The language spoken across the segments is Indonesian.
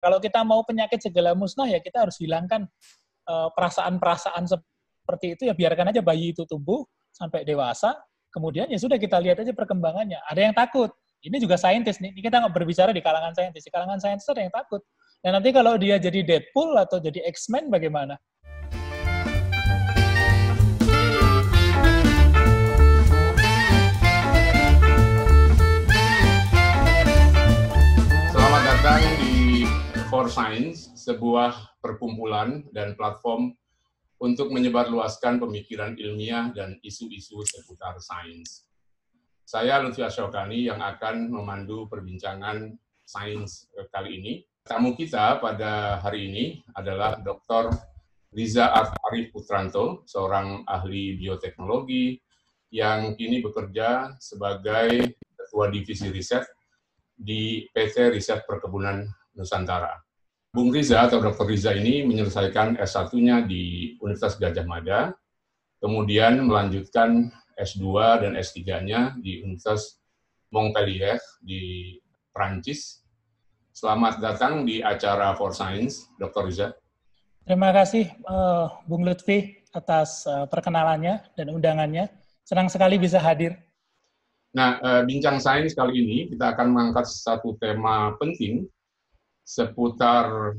Kalau kita mau penyakit segala musnah, ya kita harus hilangkan perasaan-perasaan seperti itu, ya biarkan aja bayi itu tumbuh sampai dewasa, kemudian ya sudah kita lihat aja perkembangannya. Ada yang takut, ini juga saintis nih, ini kita nggak berbicara di kalangan saintis ada yang takut. Dan nanti kalau dia jadi Deadpool atau jadi X-Men bagaimana? Selamat datang di For Science, sebuah perkumpulan dan platform untuk menyebarluaskan pemikiran ilmiah dan isu-isu seputar sains. Saya Lutfi Asyokani yang akan memandu perbincangan sains kali ini. Tamu kita pada hari ini adalah Dr. Riza Arif Putranto, seorang ahli bioteknologi yang kini bekerja sebagai Ketua Divisi Riset di PT Riset Perkebunan Nusantara. Bung Riza atau Dr. Riza ini menyelesaikan S1-nya di Universitas Gadjah Mada, kemudian melanjutkan S2 dan S3-nya di Universitas Montpellier di Prancis. Selamat datang di acara For Science, Dr. Riza. Terima kasih Bung Lutfi atas perkenalannya dan undangannya. Senang sekali bisa hadir. Nah, bincang sains kali ini kita akan mengangkat satu tema penting seputar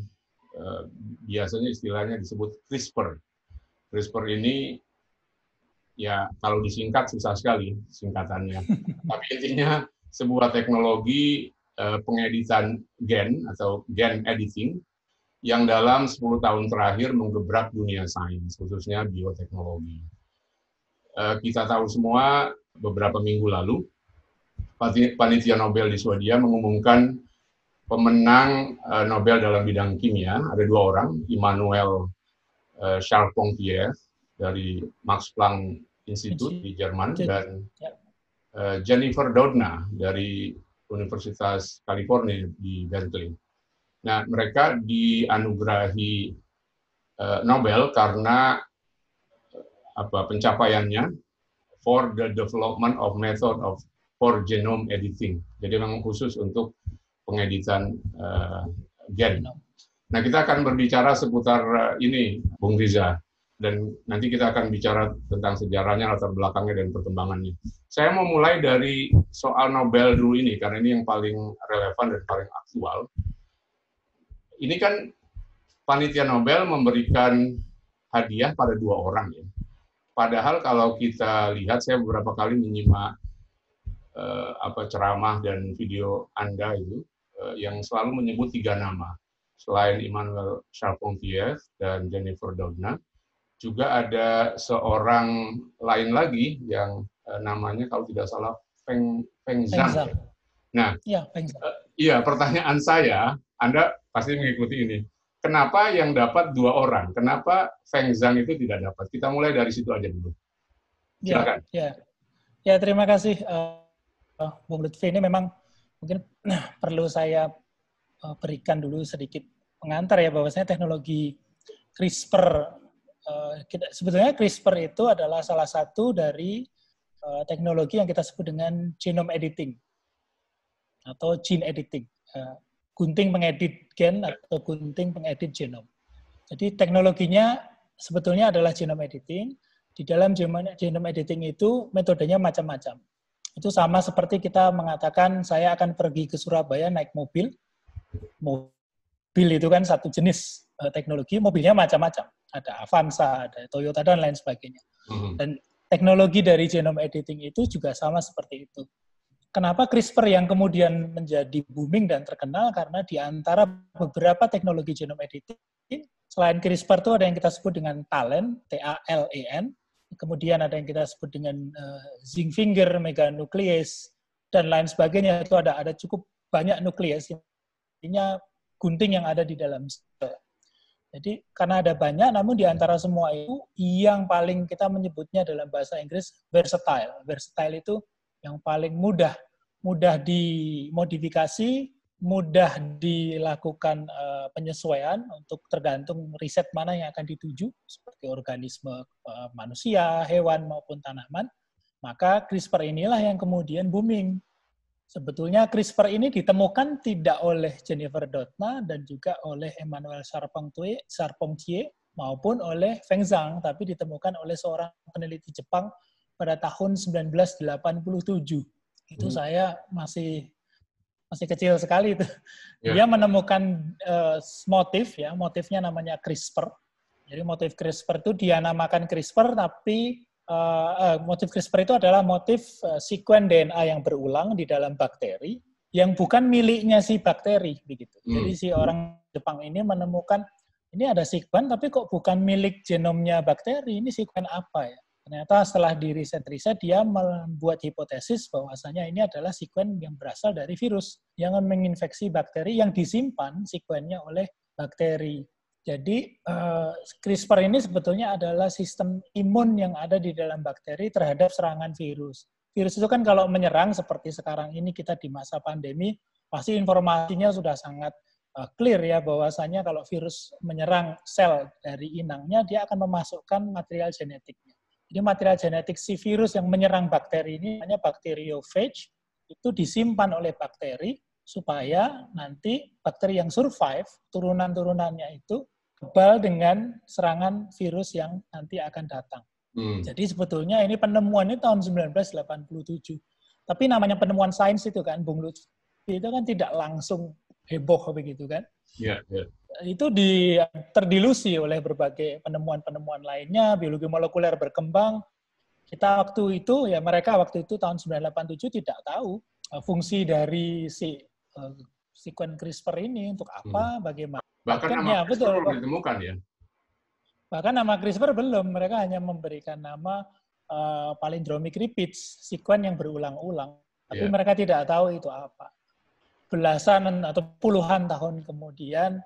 biasanya istilahnya disebut CRISPR. CRISPR ini ya kalau disingkat susah sekali singkatannya. Tapi intinya sebuah teknologi pengeditan gen atau gen editing yang dalam 10 tahun terakhir menggebrak dunia sains, khususnya bioteknologi. Kita tahu semua beberapa minggu lalu panitia Nobel di Swedia mengumumkan pemenang Nobel dalam bidang kimia, ada 2 orang, Immanuel Charpentier dari Max Planck Institute di Jerman dan Jennifer Doudna dari Universitas California di Berkeley. Nah, mereka dianugerahi Nobel karena pencapaiannya for the development of method for genome editing. Jadi memang khusus untuk pengeditan gen. Nah, kita akan berbicara seputar ini, Bung Riza. Dan nanti kita akan bicara tentang sejarahnya, latar belakangnya, dan perkembangannya. Saya mau mulai dari soal Nobel dulu ini, karena ini yang paling relevan dan paling aktual. Ini kan panitia Nobel memberikan hadiah pada 2 orang, ya. Padahal kalau kita lihat, saya beberapa kali menyimak ceramah dan video Anda itu, yang selalu menyebut 3 nama. Selain Immanuel Charpentier dan Jennifer Doudna, juga ada seorang lain lagi yang namanya kalau tidak salah Feng Zhang. Nah, iya, pertanyaan saya, Anda pasti mengikuti ini. Kenapa yang dapat 2 orang? Kenapa Feng Zhang itu tidak dapat? Kita mulai dari situ aja dulu. Silakan. Ya, terima kasih Bung Lutfi. Ini memang mungkin perlu saya berikan dulu sedikit pengantar ya, bahwasanya teknologi CRISPR, sebetulnya CRISPR itu adalah salah satu dari teknologi yang kita sebut dengan genome editing atau gene editing, gunting pengedit gen atau gunting pengedit genom. Jadi teknologinya sebetulnya adalah genome editing. Di dalam genome editing itu metodenya macam-macam. Itu sama seperti kita mengatakan saya akan pergi ke Surabaya naik mobil. Mobil itu kan satu jenis teknologi, mobilnya macam-macam. Ada Avanza, ada Toyota, dan lain sebagainya. Dan teknologi dari genome editing itu juga sama seperti itu. Kenapa CRISPR yang kemudian menjadi booming dan terkenal? Karena di antara beberapa teknologi genome editing, selain CRISPR itu ada yang kita sebut dengan TALEN, T-A-L-E-N, kemudian ada yang kita sebut dengan zinc finger, meganuklease, dan lain sebagainya. Itu ada cukup banyak nukleus, intinya gunting yang ada di dalam sel. Jadi karena ada banyak, namun di antara semua itu yang paling kita menyebutnya dalam bahasa Inggris versatile. Versatile itu yang paling mudah dimodifikasi, mudah dilakukan penyesuaian untuk tergantung riset mana yang akan dituju, seperti organisme manusia, hewan maupun tanaman. Maka CRISPR inilah yang kemudian booming. Sebetulnya CRISPR ini ditemukan tidak oleh Jennifer Doudna dan juga oleh Emmanuel Charpentier maupun oleh Feng Zhang, tapi ditemukan oleh seorang peneliti Jepang pada tahun 1987. Itu saya masih kecil sekali itu. Dia menemukan motifnya namanya CRISPR. Jadi motif CRISPR itu dia namakan CRISPR, tapi motif CRISPR itu adalah motif sekuen DNA yang berulang di dalam bakteri yang bukan miliknya si bakteri begitu. Jadi si orang Jepang ini menemukan ini ada sekuen tapi kok bukan milik genomnya bakteri, ini sekuen apa ya? Ternyata setelah di riset-riset dia membuat hipotesis bahwasanya ini adalah sekuen yang berasal dari virus yang menginfeksi bakteri yang disimpan sekuennya oleh bakteri. Jadi CRISPR ini sebetulnya adalah sistem imun yang ada di dalam bakteri terhadap serangan virus. Virus itu kan kalau menyerang seperti sekarang ini kita di masa pandemi, pasti informasinya sudah sangat clear ya bahwasanya kalau virus menyerang sel dari inangnya, dia akan memasukkan material genetiknya. Jadi material genetik si virus yang menyerang bakteri ini namanya bacteriophage, itu disimpan oleh bakteri supaya nanti bakteri yang survive, turunan-turunannya itu kebal dengan serangan virus yang nanti akan datang. Jadi sebetulnya ini penemuan ini tahun 1987. Tapi namanya penemuan sains itu kan, Bung Lutfi, itu kan tidak langsung heboh begitu kan. Yeah. Itu terdilusi oleh berbagai penemuan-penemuan lainnya, biologi molekuler berkembang. Mereka waktu itu tahun 1987 tidak tahu fungsi dari si sekuen CRISPR ini untuk apa, bagaimana. Bahkan nama CRISPR belum ditemukan ya? Bahkan nama CRISPR belum, mereka hanya memberikan nama palindromic repeats, sekuen yang berulang-ulang. Tapi mereka tidak tahu itu apa. Belasan atau puluhan tahun kemudian,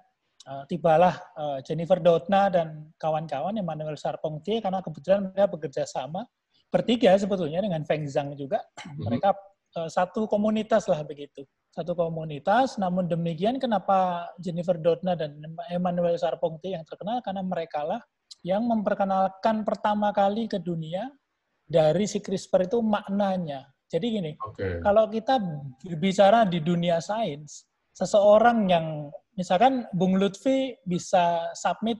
tibalah Jennifer Doudna dan kawan-kawan, Emmanuel Charpentier, karena kebetulan mereka bekerja sama, bertiga sebetulnya dengan Feng Zhang juga. Mereka satu komunitas lah begitu. Satu komunitas, namun demikian kenapa Jennifer Doudna dan Emmanuel Charpentier yang terkenal? Karena mereka lah yang memperkenalkan pertama kali ke dunia dari si CRISPR itu maknanya. Jadi gini, kalau kita bicara di dunia sains, seseorang yang, misalkan Bung Lutfi bisa submit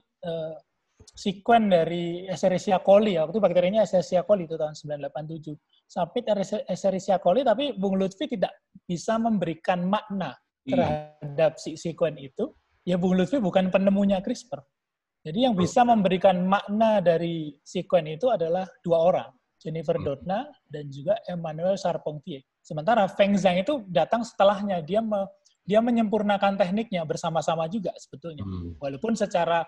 sekuen dari Escherichia coli, waktu bakterinya Escherichia coli itu tahun 1987. Submit Escherichia coli, tapi Bung Lutfi tidak bisa memberikan makna terhadap si sekuen itu, ya Bung Lutfi bukan penemunya CRISPR. Jadi yang bisa memberikan makna dari sekuen itu adalah dua orang, Jennifer Doudna dan juga Emmanuel Charpentier. Sementara Feng Zhang itu datang setelahnya, dia menyempurnakan tekniknya bersama-sama juga sebetulnya. Walaupun secara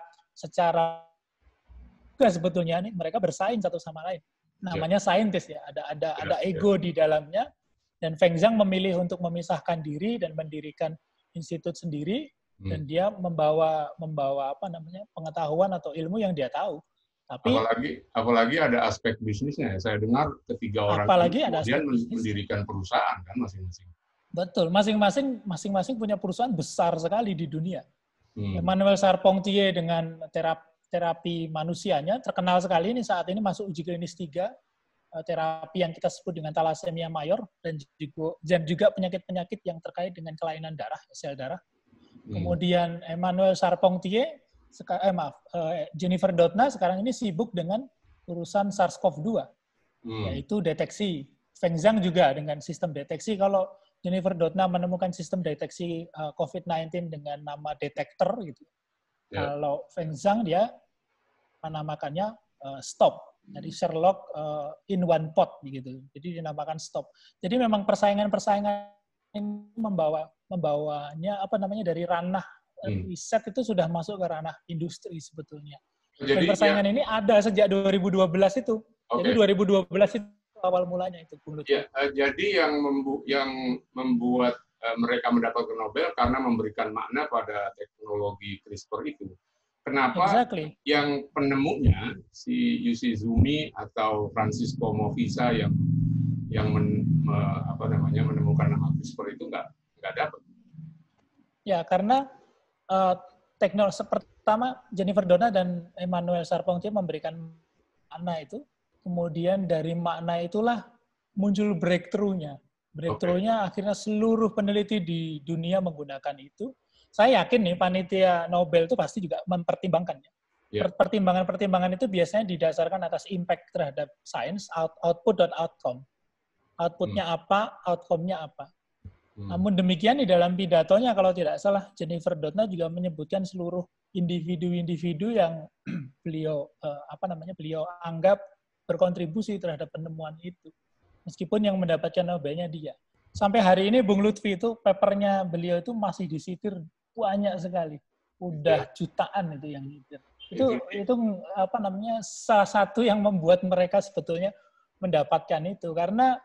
sebetulnya nih mereka bersaing satu sama lain. Namanya saintis ya, ada ego di dalamnya, dan Feng Zhang memilih untuk memisahkan diri dan mendirikan institut sendiri, dan dia membawa pengetahuan atau ilmu yang dia tahu. Tapi apalagi ada aspek bisnisnya. Saya dengar ketiga orang kemudian mendirikan perusahaan kan masing-masing. Betul, masing-masing punya perusahaan besar sekali di dunia. Emmanuel Charpentier dengan terapi manusianya terkenal sekali, ini saat ini masuk uji klinis 3, terapi yang kita sebut dengan thalassemia mayor dan juga penyakit-penyakit yang terkait dengan kelainan darah, sel darah. Kemudian Emmanuel Charpentier, Jennifer Doudna sekarang ini sibuk dengan urusan SARS-CoV-2, yaitu deteksi. Feng Zhang juga dengan sistem deteksi. Kalau Jennifer Doudna menemukan sistem deteksi COVID-19 dengan nama detektor gitu. Kalau Feng Zhang dia menamakannya stop. Jadi Sherlock in one pot gitu. Jadi dinamakan stop. Jadi memang persaingan ini membawanya dari ranah riset itu sudah masuk ke ranah industri sebetulnya. Dan persaingan ini ada sejak 2012 itu. Jadi 2012 itu awal mulanya itu. Jadi yang membuat mereka mendapatkan Nobel karena memberikan makna pada teknologi CRISPR itu. Kenapa yang penemunya si Yoshizumi atau Francisco Movisa yang menemukan nama CRISPR itu nggak dapat? Ya, karena teknologi pertama Jennifer Doudna dan Emmanuel Charpentier memberikan makna itu, kemudian dari makna itulah muncul breakthrough-nya. Breakthrough-nya akhirnya seluruh peneliti di dunia menggunakan itu. Saya yakin nih panitia Nobel itu pasti juga mempertimbangkannya. Pertimbangan-pertimbangan itu biasanya didasarkan atas impact terhadap sains, output dan outcome. Outputnya apa, outcome-nya apa. Namun demikian di dalam pidatonya kalau tidak salah Jennifer Doudna juga menyebutkan seluruh individu-individu yang beliau beliau anggap berkontribusi terhadap penemuan itu. Meskipun yang mendapatkan Nobelnya dia. Sampai hari ini Bung Lutfi itu papernya beliau itu masih disitir banyak sekali. Udah jutaan itu yang nyitir. Itu salah satu yang membuat mereka sebetulnya mendapatkan itu karena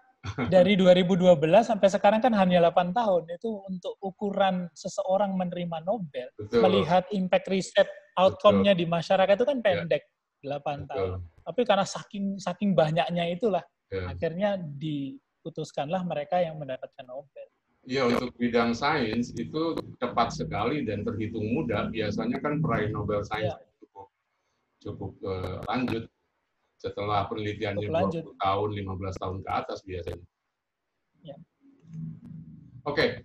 dari 2012 sampai sekarang kan hanya 8 tahun itu untuk ukuran seseorang menerima Nobel. Melihat impact riset outcome-nya di masyarakat itu kan pendek 8 tahun. Tapi karena saking banyaknya itulah akhirnya diputuskanlah mereka yang mendapatkan Nobel. Ya, untuk bidang sains itu cepat sekali dan terhitung mudah. Biasanya kan peraih Nobel Sains cukup lanjut setelah penelitiannya 20 tahun, 15 tahun ke atas biasanya. Ya. Oke,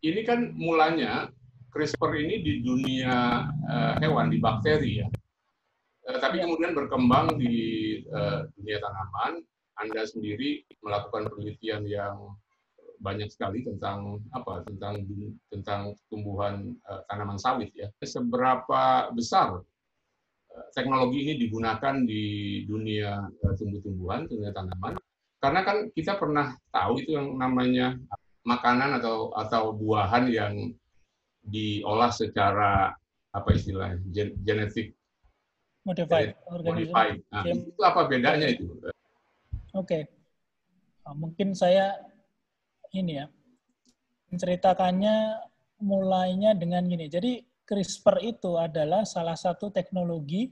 ini kan mulanya CRISPR ini di dunia hewan, di bakteri ya. Tapi kemudian berkembang di dunia tanaman. Anda sendiri melakukan penelitian yang banyak sekali tentang tumbuhan tanaman sawit ya. Seberapa besar teknologi ini digunakan di dunia tumbuh-tumbuhan, dunia tanaman? Karena kan kita pernah tahu itu yang namanya makanan atau buahan yang diolah secara apa istilahnya genetik modified. Nah, itu apa bedanya itu? Oke. Mungkin saya menceritakannya mulainya dengan gini. Jadi CRISPR itu adalah salah satu teknologi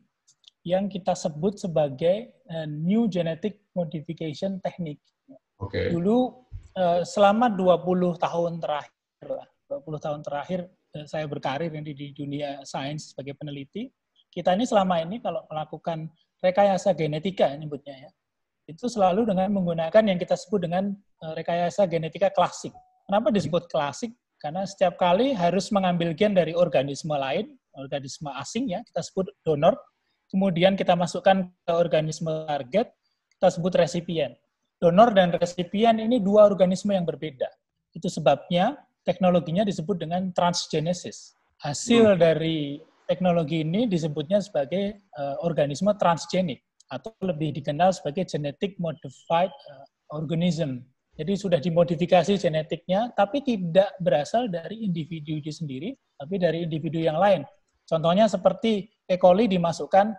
yang kita sebut sebagai New Genetic Modification Technique. Dulu selama 20 tahun terakhir saya berkarir di dunia sains sebagai peneliti. Kita ini selama ini kalau melakukan rekayasa genetika nyebutnya ya. Itu selalu dengan menggunakan yang kita sebut dengan rekayasa genetika klasik. Kenapa disebut klasik? Karena setiap kali harus mengambil gen dari organisme lain, organisme asing ya, kita sebut donor, kemudian kita masukkan ke organisme target, kita sebut resipien. Donor dan resipien ini dua organisme yang berbeda. Itu sebabnya teknologinya disebut dengan transgenesis. Hasil dari teknologi ini disebutnya sebagai organisme transgenik, atau lebih dikenal sebagai genetic modified organism. Jadi sudah dimodifikasi genetiknya, tapi tidak berasal dari individu itu sendiri, tapi dari individu yang lain. Contohnya seperti E. coli dimasukkan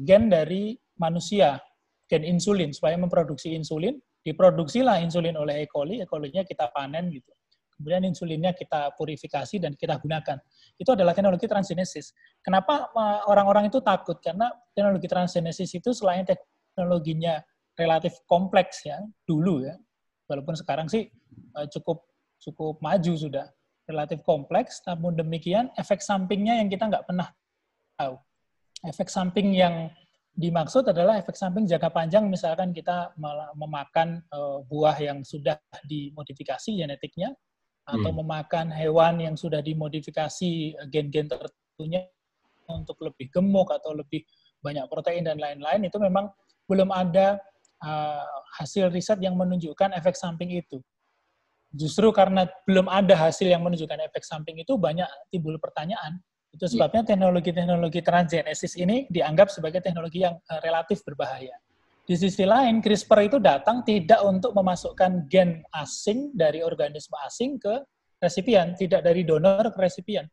gen dari manusia, gen insulin, supaya memproduksi insulin, diproduksilah insulin oleh E. coli-nya kita panen gitu. Kemudian insulinnya kita purifikasi dan kita gunakan. Itu adalah teknologi transgenesis. Kenapa orang-orang itu takut? Karena teknologi transgenesis itu selain teknologinya relatif kompleks ya, dulu ya. Walaupun sekarang sih cukup maju sudah. Relatif kompleks, namun demikian efek sampingnya yang kita nggak pernah tahu. Efek samping yang dimaksud adalah efek samping jangka panjang, misalkan kita memakan buah yang sudah dimodifikasi genetiknya, atau memakan hewan yang sudah dimodifikasi gen-gen tertentunya untuk lebih gemuk atau lebih banyak protein dan lain-lain, itu memang belum ada hasil riset yang menunjukkan efek samping itu. Justru karena belum ada hasil yang menunjukkan efek samping itu, banyak timbul pertanyaan. Itu sebabnya teknologi-teknologi transgenesis ini dianggap sebagai teknologi yang relatif berbahaya. Di sisi lain, CRISPR itu datang tidak untuk memasukkan gen asing dari organisme asing ke resipien, tidak dari donor ke resipien.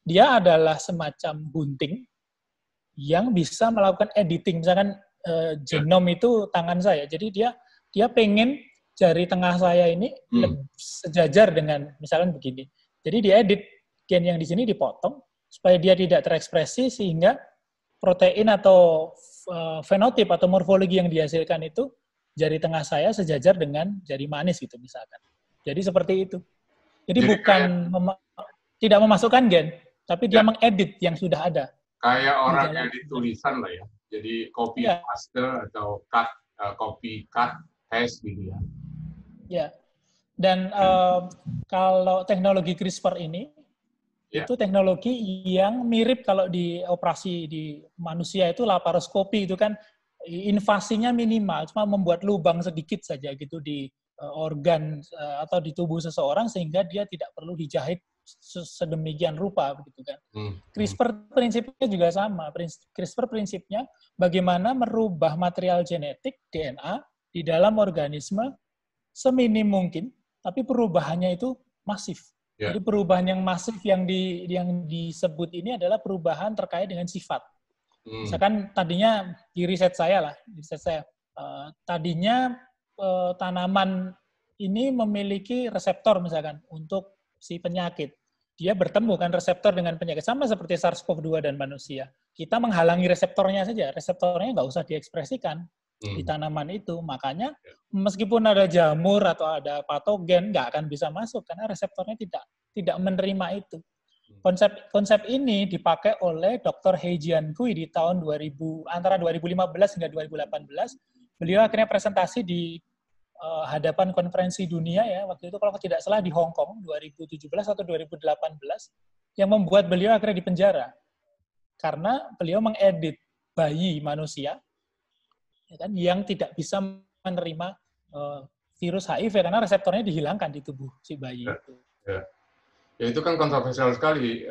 Dia adalah semacam gunting yang bisa melakukan editing. Misalkan genom itu tangan saya, jadi dia pengen jari tengah saya ini sejajar dengan misalkan begini. Jadi diedit, gen yang di sini dipotong supaya dia tidak terekspresi, sehingga protein atau fenotip atau morfologi yang dihasilkan itu jari tengah saya sejajar dengan jari manis gitu misalkan. Jadi seperti itu. Jadi bukan tidak memasukkan gen, tapi dia mengedit yang sudah ada. Kayak orang edit tulisan lah ya. Jadi copy paste atau copy cut paste gitu ya. Ya. Dan kalau teknologi CRISPR ini, itu teknologi yang mirip kalau di operasi di manusia itu laparoskopi, itu kan invasinya minimal, cuma membuat lubang sedikit saja gitu di organ atau di tubuh seseorang sehingga dia tidak perlu dijahit sedemikian rupa begitu kan. CRISPR prinsipnya juga sama. CRISPR prinsipnya bagaimana merubah material genetik DNA di dalam organisme seminim mungkin, tapi perubahannya itu masif. Jadi perubahan yang masif yang disebut ini adalah perubahan terkait dengan sifat. Misalkan tadinya di riset saya, tadinya tanaman ini memiliki reseptor misalkan untuk si penyakit. Dia bertemu kan reseptor dengan penyakit, sama seperti SARS-CoV-2 dan manusia. Kita menghalangi reseptornya saja, reseptornya nggak usah diekspresikan di tanaman itu. Makanya meskipun ada jamur atau ada patogen, nggak akan bisa masuk karena reseptornya tidak menerima itu. Konsep ini dipakai oleh Dr. He Jiankui di tahun 2000, antara 2015 hingga 2018. Beliau akhirnya presentasi di hadapan konferensi dunia ya, waktu itu kalau tidak salah di Hong Kong 2017 atau 2018, yang membuat beliau akhirnya dipenjara karena beliau mengedit bayi manusia ya kan, yang tidak bisa menerima virus HIV karena reseptornya dihilangkan di tubuh si bayi itu. Ya itu kan kontroversial sekali.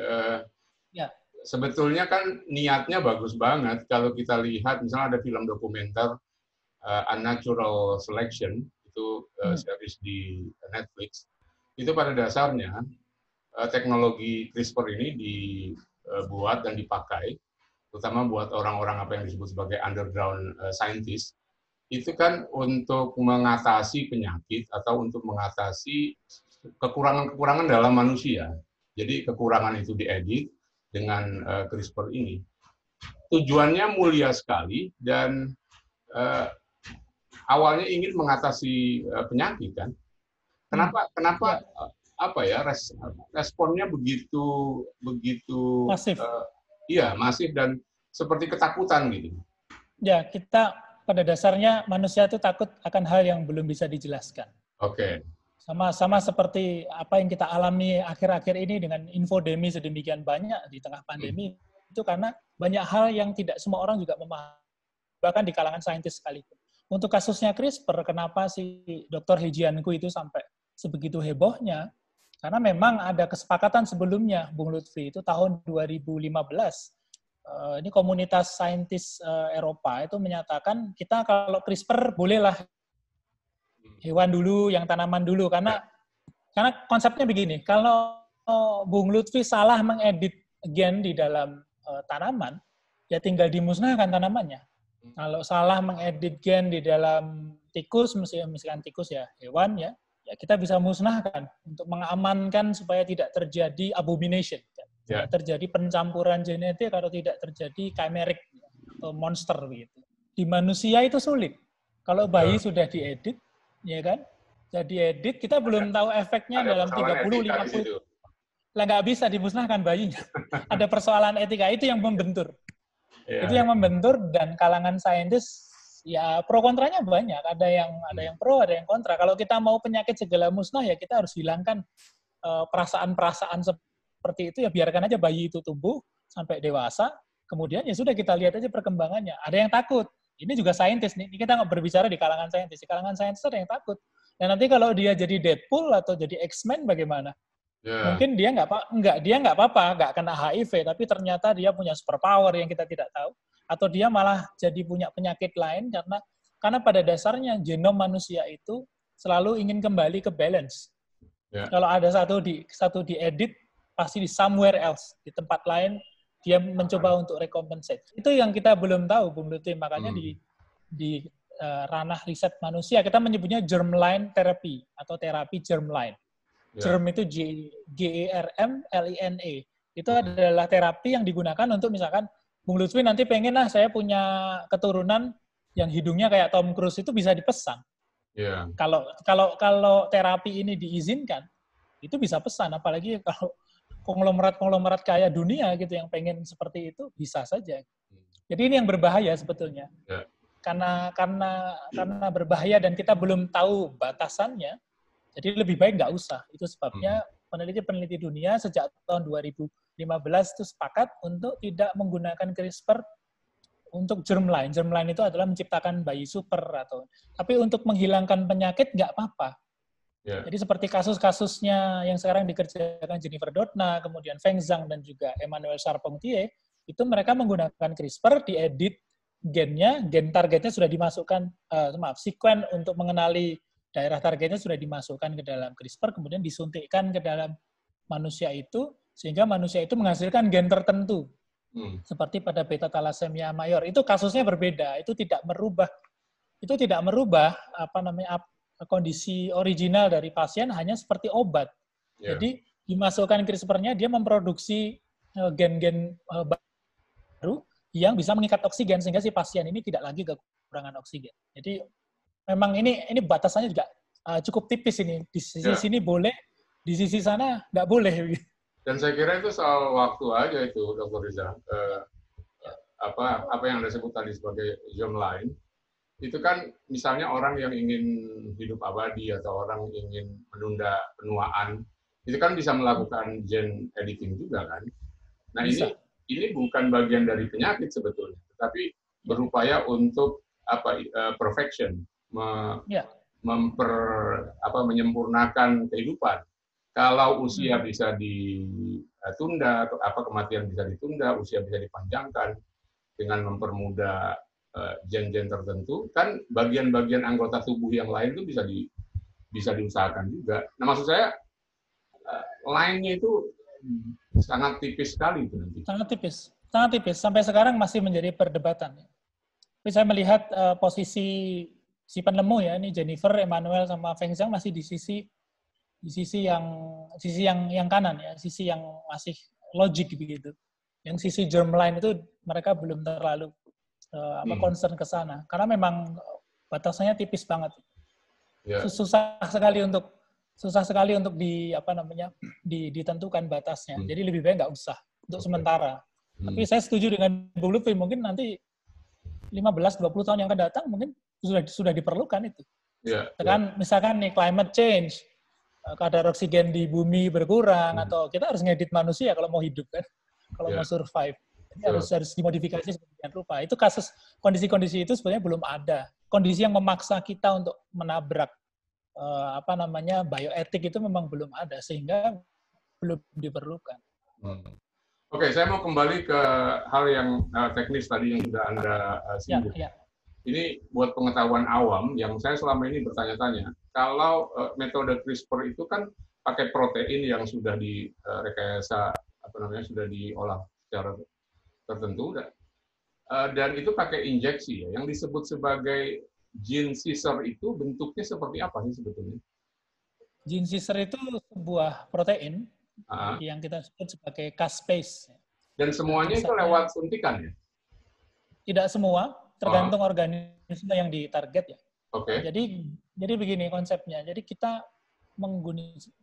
Sebetulnya kan niatnya bagus banget. Kalau kita lihat misalnya ada film dokumenter Unnatural Selection, itu series di Netflix, itu pada dasarnya teknologi CRISPR ini dibuat dan dipakai, terutama buat orang-orang apa yang disebut sebagai underground scientist, itu kan untuk mengatasi penyakit atau untuk mengatasi kekurangan-kekurangan dalam manusia. Jadi kekurangan itu diedit dengan CRISPR ini. Tujuannya mulia sekali dan awalnya ingin mengatasi penyakit kan. Kenapa apa ya responnya begitu masif. Masif dan seperti ketakutan gitu. Ya, kita pada dasarnya manusia itu takut akan hal yang belum bisa dijelaskan. Oke. Sama seperti apa yang kita alami akhir-akhir ini dengan infodemi sedemikian banyak di tengah pandemi, itu karena banyak hal yang tidak semua orang juga memahami, bahkan di kalangan saintis sekalipun. Untuk kasusnya CRISPR, kenapa si Dr. He Jiankui itu sampai sebegitu hebohnya? Karena memang ada kesepakatan sebelumnya, Bung Lutfi, itu tahun 2015. Ini komunitas saintis Eropa itu menyatakan kita kalau CRISPR bolehlah hewan dulu, yang tanaman dulu, karena konsepnya begini, kalau Bung Lutfi salah mengedit gen di dalam tanaman, ya tinggal dimusnahkan tanamannya. Kalau salah mengedit gen di dalam tikus, misalkan tikus ya hewan ya kita bisa musnahkan untuk mengamankan supaya tidak terjadi abomination, tidak terjadi pencampuran genetik atau tidak terjadi chimeric atau monster begitu. Di manusia itu sulit. Kalau bayi sudah diedit, ya kan? Jadi edit, kita belum tahu efeknya dalam 30-50. Lah nggak bisa dimusnahkan bayinya. Ada persoalan etika, itu yang membentur. Itu yang membentur, dan kalangan saintis ya pro kontranya banyak. Ada yang pro, ada yang kontra. Kalau kita mau penyakit segala musnah, ya kita harus hilangkan perasaan-perasaan seperti itu, ya biarkan aja bayi itu tumbuh sampai dewasa, kemudian ya sudah kita lihat aja perkembangannya. Ada yang takut. Ini juga saintis nih. Kita nggak berbicara di kalangan saintis. Di kalangan saintis ada yang takut. Dan nanti kalau dia jadi Deadpool atau jadi X-Men bagaimana? Mungkin dia nggak apa-apa, nggak kena HIV, tapi ternyata dia punya superpower yang kita tidak tahu. Atau dia malah jadi punya penyakit lain karena pada dasarnya genom manusia itu selalu ingin kembali ke balance. Kalau ada satu diedit, pasti di somewhere else, di tempat lain dia mencoba untuk recompensate. Itu yang kita belum tahu, Bung Lutfi. Makanya di ranah riset manusia kita menyebutnya germline therapy atau terapi germline. Germ itu GERMLINE. Itu adalah terapi yang digunakan untuk misalkan Bung Lutfi nanti pengen saya punya keturunan yang hidungnya kayak Tom Cruise, itu bisa dipesan. Kalau terapi ini diizinkan, itu bisa pesan. Apalagi kalau konglomerat kaya dunia gitu yang pengen seperti itu, bisa saja. Jadi ini yang berbahaya sebetulnya. Karena berbahaya dan kita belum tahu batasannya, Jadi lebih baik nggak usah. Itu sebabnya peneliti-peneliti dunia sejak tahun 2015 itu sepakat untuk tidak menggunakan CRISPR untuk germline. Germline itu adalah menciptakan bayi super tapi untuk menghilangkan penyakit nggak apa-apa. Yeah. Jadi seperti kasus-kasusnya yang sekarang dikerjakan Jennifer Doudna, kemudian Feng Zhang dan juga Emmanuel Charpentier, itu mereka menggunakan CRISPR, diedit gennya, gen targetnya sudah dimasukkan, sekuen untuk mengenali daerah targetnya sudah dimasukkan ke dalam CRISPR, kemudian disuntikkan ke dalam manusia itu, sehingga manusia itu menghasilkan gen tertentu. Seperti pada beta thalassemia mayor. Itu kasusnya berbeda, itu tidak merubah kondisi original dari pasien, hanya seperti obat. Yeah. Jadi dimasukkan CRISPR-nya, dia memproduksi gen-gen baru yang bisa mengikat oksigen sehingga si pasien ini tidak lagi kekurangan oksigen. Jadi memang ini batasannya juga cukup tipis ini. Di sisi sini boleh, di sisi sana nggak boleh. Dan saya kira itu soal waktu aja itu, Dr. Riza. Apa yang Anda sebut tadi sebagai germline, itu kan misalnya orang yang ingin hidup abadi atau orang ingin menunda penuaan, itu kan bisa melakukan gene editing juga kan. Nah ini bukan bagian dari penyakit sebetulnya, tetapi berupaya untuk perfection, menyempurnakan kehidupan. Kalau usia bisa ditunda, atau kematian bisa ditunda, usia bisa dipanjangkan dengan mempermudah gen-gen tertentu, kan bagian-bagian anggota tubuh yang lain itu bisa diusahakan juga. Nah, maksud saya line-nya itu sangat tipis sekali itu nanti. Sangat tipis. Sampai sekarang masih menjadi perdebatan. Tapi saya melihat posisi si penemu ya, ini Jennifer, Emmanuel sama Feng Zhang masih di sisi yang kanan ya, sisi yang masih logik begitu. Yang sisi germline itu mereka belum terlalu concern ke sana, karena memang batasannya tipis banget. Yeah. Susah sekali untuk ditentukan batasnya. Jadi lebih baik nggak usah untuk sementara. Tapi saya setuju dengan Bung Lutfi, mungkin nanti 15-20 tahun yang akan datang mungkin sudah diperlukan itu. Yeah. Misalkan nih climate change, kadar oksigen di bumi berkurang, atau kita harus ngedit manusia kalau mau hidup kan, kalau mau survive. Jadi harus dimodifikasi sedemikian rupa. Itu kondisi-kondisi itu sebenarnya belum ada. Kondisi yang memaksa kita untuk menabrak bioetik itu memang belum ada, sehingga belum diperlukan. Oke, saya mau kembali ke hal yang teknis tadi yang sudah Anda singgung. Ya. Ini buat pengetahuan awam yang saya selama ini bertanya-tanya. Kalau metode CRISPR itu kan pakai protein yang sudah direkayasa, sudah diolah secara tertentu, dan itu pakai injeksi ya. Yang disebut sebagai gene scissor itu bentuknya seperti apa sih sebetulnya? Gene scissor itu sebuah protein yang kita sebut sebagai caspase. Dan semuanya itu lewat suntikan ya? Tidak semua, tergantung organisme yang ditarget ya. Oke. Jadi begini konsepnya. Jadi kita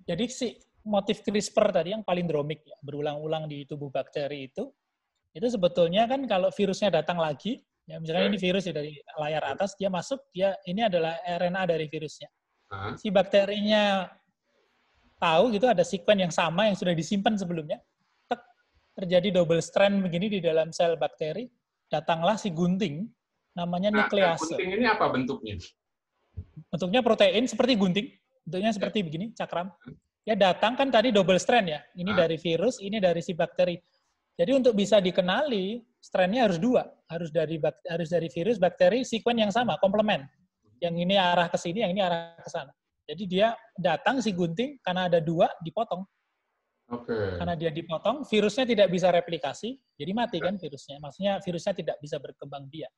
jadi si motif CRISPR tadi yang palindromik ya, berulang-ulang di tubuh bakteri itu sebetulnya kan kalau virusnya datang lagi, ya misalnya ini virus ya dari layar atas, dia masuk, ini adalah RNA dari virusnya. Si bakterinya tahu gitu ada sekuen yang sama yang sudah disimpan sebelumnya, terjadi double strand begini di dalam sel bakteri, datanglah si gunting, namanya nuklease. Gunting ini apa bentuknya? Bentuknya protein seperti gunting, bentuknya seperti begini, cakram. Ya datang kan tadi double strand ya, ini dari virus, ini dari si bakteri. Jadi untuk bisa dikenali, strand-nya harus dua. Harus dari virus, bakteri, sekuen yang sama, komplement. Yang ini arah ke sini, yang ini arah ke sana. Jadi dia datang, si gunting, karena ada dua, dipotong. Karena dia dipotong, virusnya tidak bisa replikasi, jadi mati kan virusnya. Maksudnya virusnya tidak bisa berkembang biak.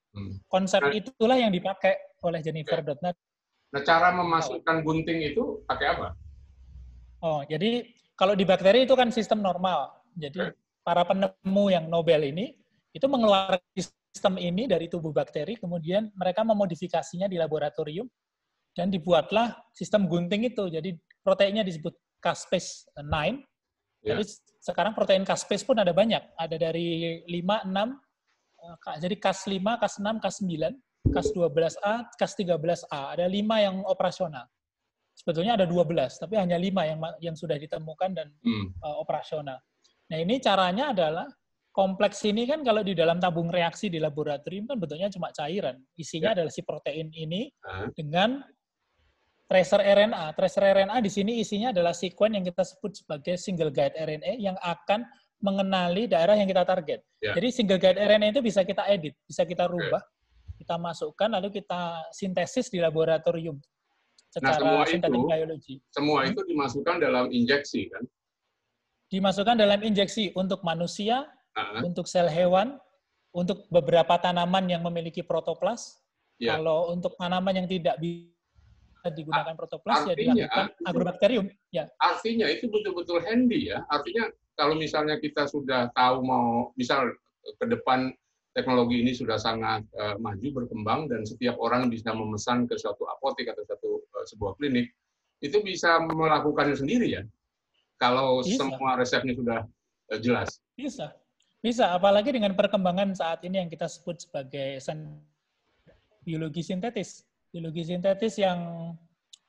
Konsep itulah yang dipakai oleh Jennifer Doudna. Nah, cara memasukkan gunting itu pakai apa? Jadi kalau di bakteri itu kan sistem normal. Jadi para penemu yang Nobel ini itu mengeluarkan sistem ini dari tubuh bakteri, kemudian mereka memodifikasinya di laboratorium dan dibuatlah sistem gunting itu. Jadi proteinnya disebut caspase 9. Jadi sekarang protein caspase pun ada banyak. Ada dari 5, 6, jadi Cas5, Cas6, Cas9, Cas12A, Cas13A. Ada 5 yang operasional. sebetulnya ada 12, tapi hanya 5 yang sudah ditemukan dan operasional. Nah, ini caranya adalah kompleks ini kan kalau di dalam tabung reaksi di laboratorium kan bentuknya cuma cairan. Isinya adalah si protein ini dengan tracer RNA. Tracer RNA di sini isinya adalah sekuen yang kita sebut sebagai single guide RNA yang akan mengenali daerah yang kita target. Jadi single guide RNA itu bisa kita edit, bisa kita rubah, kita masukkan, lalu kita sintesis di laboratorium secara sintetik biologi. Semua itu dimasukkan dalam injeksi, kan? Dimasukkan dalam injeksi untuk manusia, untuk sel hewan, untuk beberapa tanaman yang memiliki protoplas. Kalau untuk tanaman yang tidak bisa digunakan protoplas, ya dilakukan agrobakterium. Ya. Artinya itu betul-betul handy ya. Artinya kalau misalnya kita sudah tahu misal ke depan teknologi ini sudah sangat maju, berkembang, dan setiap orang bisa memesan ke suatu apotek atau sebuah klinik, itu bisa melakukannya sendiri ya? Kalau semua resepnya sudah jelas. Bisa. Apalagi dengan perkembangan saat ini yang kita sebut sebagai biologi sintetis. Biologi sintetis yang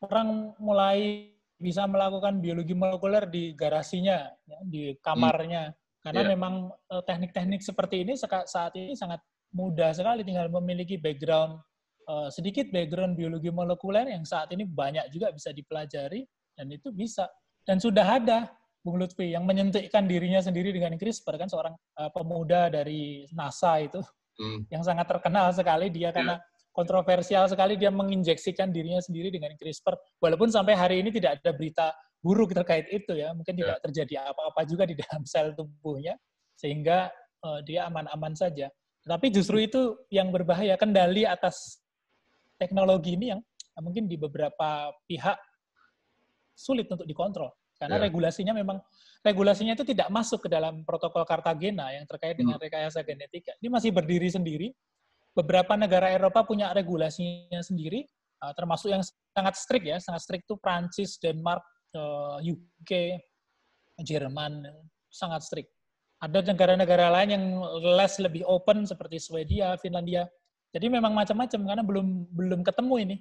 orang mulai bisa melakukan biologi molekuler di garasinya, ya, di kamarnya. Karena memang teknik-teknik seperti ini saat ini sangat mudah sekali, tinggal memiliki sedikit background biologi molekuler yang saat ini banyak juga bisa dipelajari, dan itu bisa. Dan sudah ada, Bung Lutfi, yang menyuntikkan dirinya sendiri dengan CRISPR, kan seorang pemuda dari NASA itu, yang sangat terkenal sekali dia karena kontroversial sekali, dia menginjeksikan dirinya sendiri dengan CRISPR, walaupun sampai hari ini tidak ada berita buruk terkait itu ya, mungkin tidak terjadi apa-apa juga di dalam sel tubuhnya, sehingga dia aman-aman saja. Tapi justru itu yang berbahaya, kendali atas teknologi ini yang mungkin di beberapa pihak sulit untuk dikontrol, karena regulasinya itu tidak masuk ke dalam protokol Cartagena yang terkait dengan rekayasa genetika. Ini masih berdiri sendiri. Beberapa negara Eropa punya regulasinya sendiri, termasuk yang sangat strict ya, sangat strict itu Prancis, Denmark, UK, Jerman, sangat strict. Ada negara-negara lain yang lebih open seperti Swedia, Finlandia. Jadi memang macam-macam karena belum ketemu ini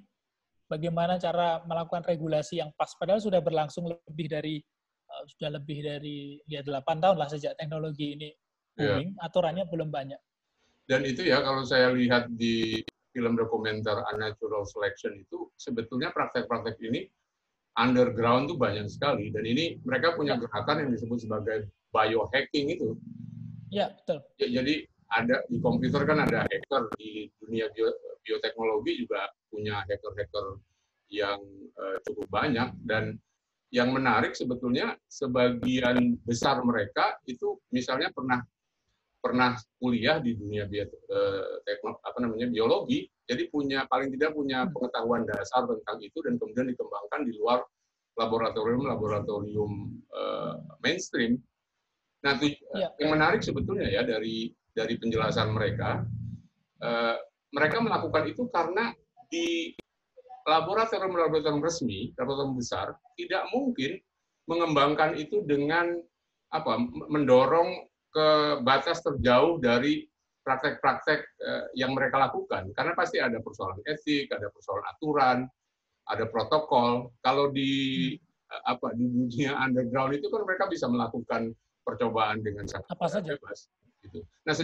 bagaimana cara melakukan regulasi yang pas. Padahal sudah berlangsung lebih dari 8 tahun lah sejak teknologi ini booming. Aturannya belum banyak. Dan itu ya, kalau saya lihat di film dokumenter Unnatural Selection itu, sebetulnya praktek-praktek ini underground tuh banyak sekali. Dan ini mereka punya gerakan yang disebut sebagai biohacking itu. Ya, betul. Jadi ada di komputer kan ada hacker, di dunia bioteknologi juga punya hacker-hacker yang cukup banyak. Dan yang menarik sebetulnya sebagian besar mereka itu misalnya pernah kuliah di dunia biologi, jadi paling tidak punya pengetahuan dasar tentang itu, dan kemudian dikembangkan di luar laboratorium mainstream. Nah, yang menarik sebetulnya ya dari penjelasan mereka melakukan itu karena di laboratorium resmi, laboratorium besar, tidak mungkin mengembangkan itu dengan mendorong ke batas terjauh dari praktek-praktek yang mereka lakukan, karena pasti ada persoalan etik, ada persoalan aturan, ada protokol. Kalau di dunia underground itu kan mereka bisa melakukan percobaan dengan sangat bebas. Gitu. Nah,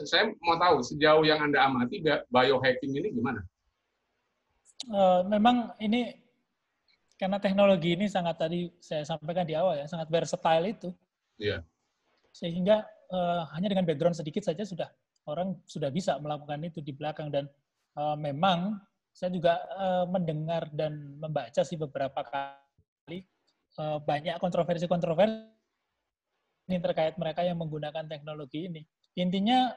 saya mau tahu sejauh yang Anda amati biohacking ini gimana? Memang ini karena teknologi ini sangat, tadi saya sampaikan di awal ya, sangat versatile itu. Iya. Sehingga hanya dengan background sedikit saja orang sudah bisa melakukan itu di belakang. Dan memang saya juga mendengar dan membaca sih beberapa kali banyak kontroversi ini terkait mereka yang menggunakan teknologi ini. Intinya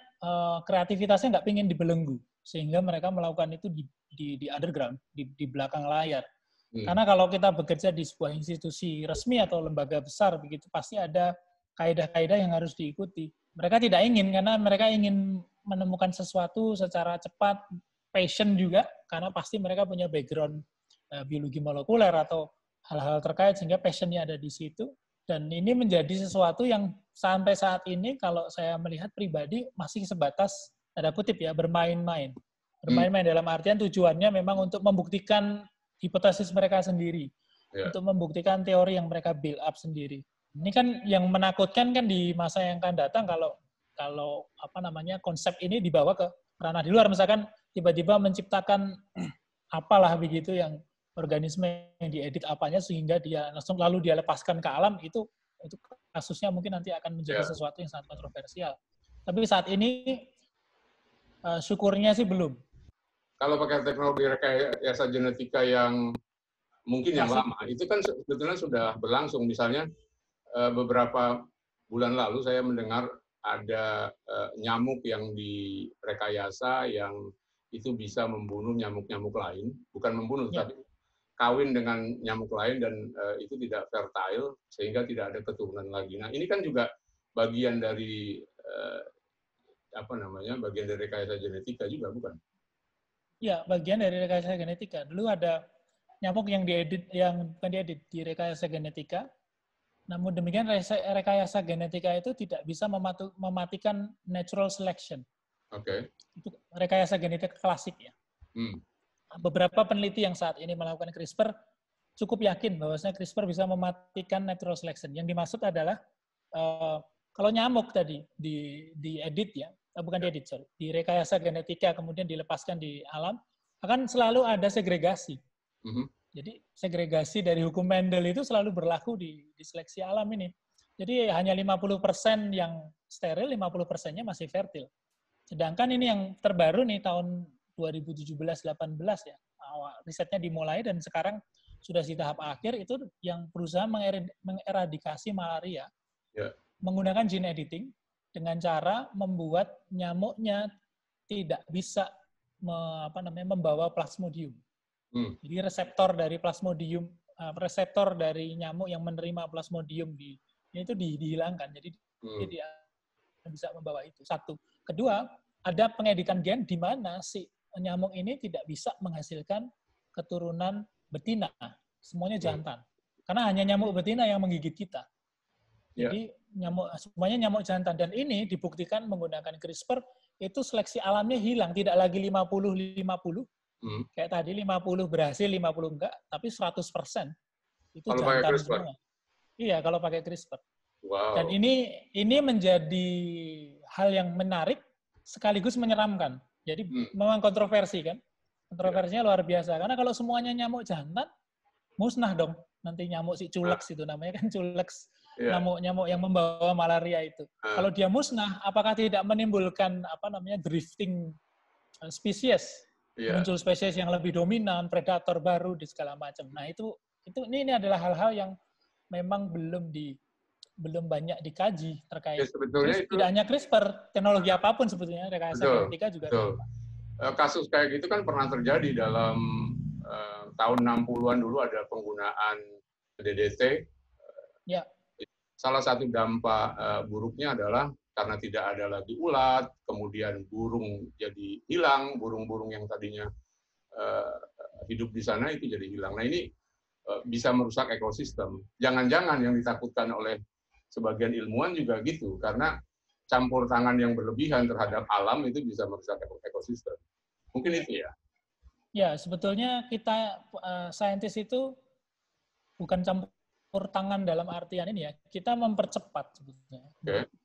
kreativitasnya nggak pingin dibelenggu, sehingga mereka melakukan itu di underground, di belakang layar. Karena kalau kita bekerja di sebuah institusi resmi atau lembaga besar begitu, pasti ada kaidah-kaidah yang harus diikuti. Mereka tidak ingin, karena mereka ingin menemukan sesuatu secara cepat, passion juga, karena pasti mereka punya background biologi molekuler atau hal-hal terkait, sehingga passionnya ada di situ. Dan ini menjadi sesuatu yang sampai saat ini, kalau saya melihat pribadi, masih sebatas, tanda kutip ya, bermain-main. Bermain-main dalam artian tujuannya memang untuk membuktikan hipotesis mereka sendiri. untuk membuktikan teori yang mereka build up sendiri. Ini kan yang menakutkan kan di masa yang akan datang kalau apa namanya konsep ini dibawa ke ranah di luar, misalkan tiba-tiba menciptakan apalah begitu yang organisme yang diedit apanya sehingga dia langsung lalu dia lepaskan ke alam, itu kasusnya mungkin nanti akan menjadi sesuatu yang sangat kontroversial. Tapi saat ini syukurnya sih belum. Kalau pakai teknologi rekayasa genetika yang mungkin yang lama, itu kan sebetulnya sudah berlangsung. Misalnya beberapa bulan lalu saya mendengar ada nyamuk yang direkayasa yang itu bisa membunuh nyamuk-nyamuk lain, bukan membunuh, tapi kawin dengan nyamuk lain dan itu tidak fertile sehingga tidak ada keturunan lagi. Nah, ini kan juga bagian dari bagian dari rekayasa genetika juga, bukan? Ya, bagian dari rekayasa genetika. Dulu ada nyamuk yang bukan diedit, direkayasa genetika. Namun demikian rekayasa genetika itu tidak bisa mematikan natural selection. Oke. Itu rekayasa genetika klasik ya. Beberapa peneliti yang saat ini melakukan CRISPR cukup yakin bahwasanya CRISPR bisa mematikan natural selection. Yang dimaksud adalah kalau nyamuk tadi diedit ya, bukan diedit, sorry, direkayasa genetika kemudian dilepaskan di alam, akan selalu ada segregasi. Jadi segregasi dari hukum Mendel itu selalu berlaku di seleksi alam ini. Jadi hanya 50% yang steril, 50%-nya masih fertil. Sedangkan ini yang terbaru nih tahun 2017-18 ya, risetnya dimulai dan sekarang sudah di tahap akhir, itu yang berusaha mengeradikasi malaria menggunakan gene editing dengan cara membuat nyamuknya tidak bisa membawa plasmodium. Jadi reseptor dari plasmodium, reseptor dari nyamuk yang menerima plasmodium itu dihilangkan. Jadi dia bisa membawa itu. Satu. Kedua, ada pengeditan gen di mana si nyamuk ini tidak bisa menghasilkan keturunan betina. Semuanya jantan. Karena hanya nyamuk betina yang menggigit kita. Jadi semuanya nyamuk jantan. Dan ini dibuktikan menggunakan CRISPR, itu seleksi alamnya hilang. Tidak lagi 50-50. Kayak tadi 50 berhasil, 50 enggak. Tapi 100% itu kalau jantan semua. Iya, kalau pakai CRISPR. Wow. Dan ini menjadi hal yang menarik sekaligus menyeramkan. Jadi memang kontroversi kan. Kontroversinya luar biasa. Karena kalau semuanya nyamuk jantan, musnah dong. Nanti nyamuk si culex itu namanya kan culex. Nyamuk yang membawa malaria itu. Kalau dia musnah, apakah tidak menimbulkan drifting spesies? Muncul spesies yang lebih dominan, predator baru di segala macam. Nah, ini adalah hal-hal yang memang belum banyak dikaji terkait. Sebetulnya itu, tidak hanya CRISPR, teknologi apapun sebetulnya rekayasa genetika juga. Kasus kayak gitu kan pernah terjadi dalam tahun 60-an dulu, ada penggunaan DDT. Salah satu dampak buruknya adalah karena tidak ada lagi ulat, kemudian burung jadi hilang, burung-burung yang tadinya hidup di sana itu jadi hilang. Nah, ini bisa merusak ekosistem. Jangan-jangan yang ditakutkan oleh sebagian ilmuwan juga gitu, karena campur tangan yang berlebihan terhadap alam itu bisa merusak ekosistem. Mungkin itu ya? Ya, sebetulnya kita saintis itu bukan campur tangan dalam artian ini ya, kita mempercepat sebetulnya.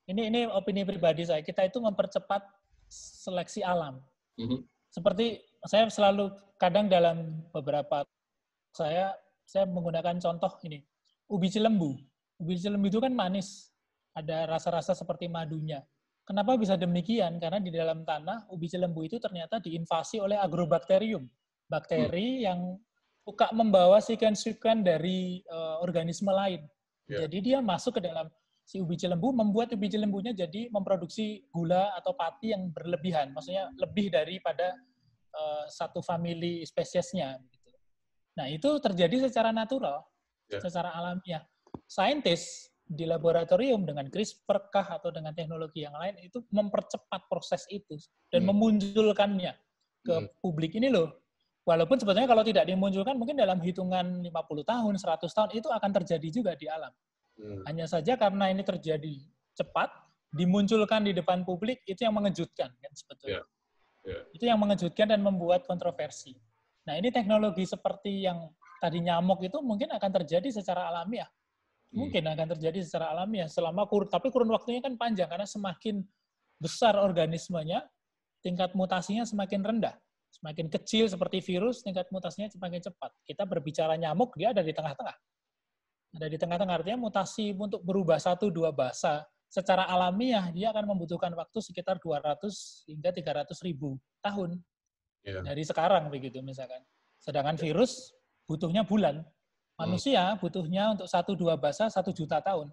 Ini opini pribadi saya, kita itu mempercepat seleksi alam. Seperti saya selalu kadang dalam beberapa saya menggunakan contoh ini, ubi cilembu. Ubi cilembu itu kan manis, ada rasa-rasa seperti madunya. Kenapa bisa demikian? Karena di dalam tanah ubi cilembu itu ternyata diinvasi oleh agrobakterium, bakteri yang suka membawa siken-siken dari organisme lain. Jadi dia masuk ke dalam si ubi cilembu, membuat ubi cilembunya jadi memproduksi gula atau pati yang berlebihan, maksudnya lebih daripada satu famili spesiesnya. Nah, itu terjadi secara natural, secara alamiah. Saintis di laboratorium dengan CRISPR kah atau dengan teknologi yang lain itu mempercepat proses itu dan memunculkannya ke publik ini loh. Walaupun sebetulnya kalau tidak dimunculkan mungkin dalam hitungan 50 tahun, 100 tahun itu akan terjadi juga di alam. Hanya saja karena ini terjadi cepat, dimunculkan di depan publik, itu yang mengejutkan kan sebetulnya. Itu yang mengejutkan dan membuat kontroversi. Nah, ini teknologi seperti yang tadi nyamuk itu mungkin akan terjadi secara alamiah. Mungkin akan terjadi secara alamiah tapi kurun waktunya kan panjang karena semakin besar organismenya, tingkat mutasinya semakin rendah. Semakin kecil seperti virus, tingkat mutasinya semakin cepat. Kita berbicara nyamuk, dia ada di tengah-tengah. Ada di tengah-tengah, artinya mutasi untuk berubah 1-2 basa secara alamiah, dia akan membutuhkan waktu sekitar 200 hingga 300 ribu tahun. Dari sekarang begitu misalkan. Sedangkan virus butuhnya bulan. Manusia butuhnya untuk 1-2 basa 1 juta tahun.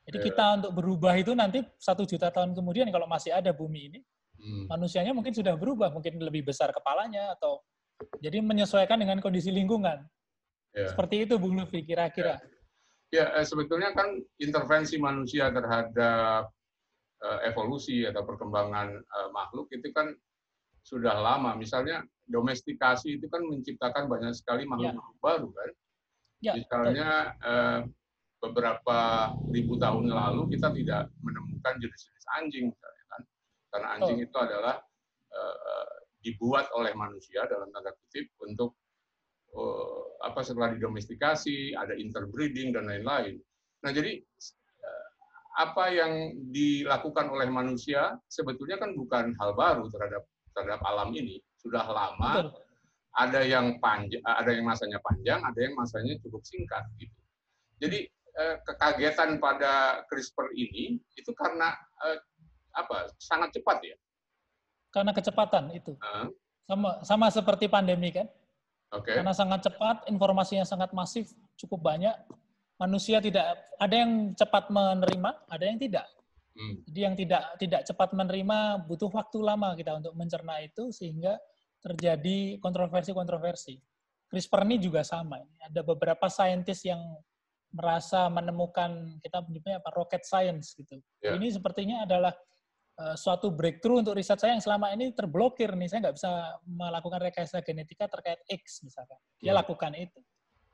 Jadi kita untuk berubah itu nanti 1 juta tahun kemudian kalau masih ada bumi ini, manusianya mungkin sudah berubah, mungkin lebih besar kepalanya atau jadi menyesuaikan dengan kondisi lingkungan. Seperti itu Bung Lutfi kira-kira. Ya, sebetulnya kan intervensi manusia terhadap evolusi atau perkembangan makhluk itu kan sudah lama. Misalnya domestikasi itu kan menciptakan banyak sekali makhluk baru kan. Misalnya beberapa ribu tahun lalu kita tidak menemukan jenis-jenis anjing misalnya kan. Karena anjing itu adalah dibuat oleh manusia dalam tanda kutip untuk setelah didomestikasi, ada interbreeding dan lain-lain. Nah, jadi apa yang dilakukan oleh manusia sebetulnya kan bukan hal baru terhadap alam ini. Sudah lama. Betul. Ada yang panjang, ada yang masanya panjang, ada yang masanya cukup singkat gitu. Jadi kekagetan pada CRISPR ini itu karena sangat cepat ya. Karena kecepatan itu. Sama seperti pandemi kan. Karena sangat cepat, informasinya sangat masif, cukup banyak. Manusia ada yang cepat menerima, ada yang tidak. Jadi yang tidak cepat menerima butuh waktu lama kita untuk mencerna itu sehingga terjadi kontroversi-kontroversi. CRISPR ini juga sama. Ada beberapa saintis yang merasa menemukan, kita menyebutnya rocket science gitu. Ini sepertinya adalah suatu breakthrough untuk riset saya yang selama ini terblokir nih. Saya nggak bisa melakukan rekayasa genetika terkait X misalkan. Dia lakukan itu.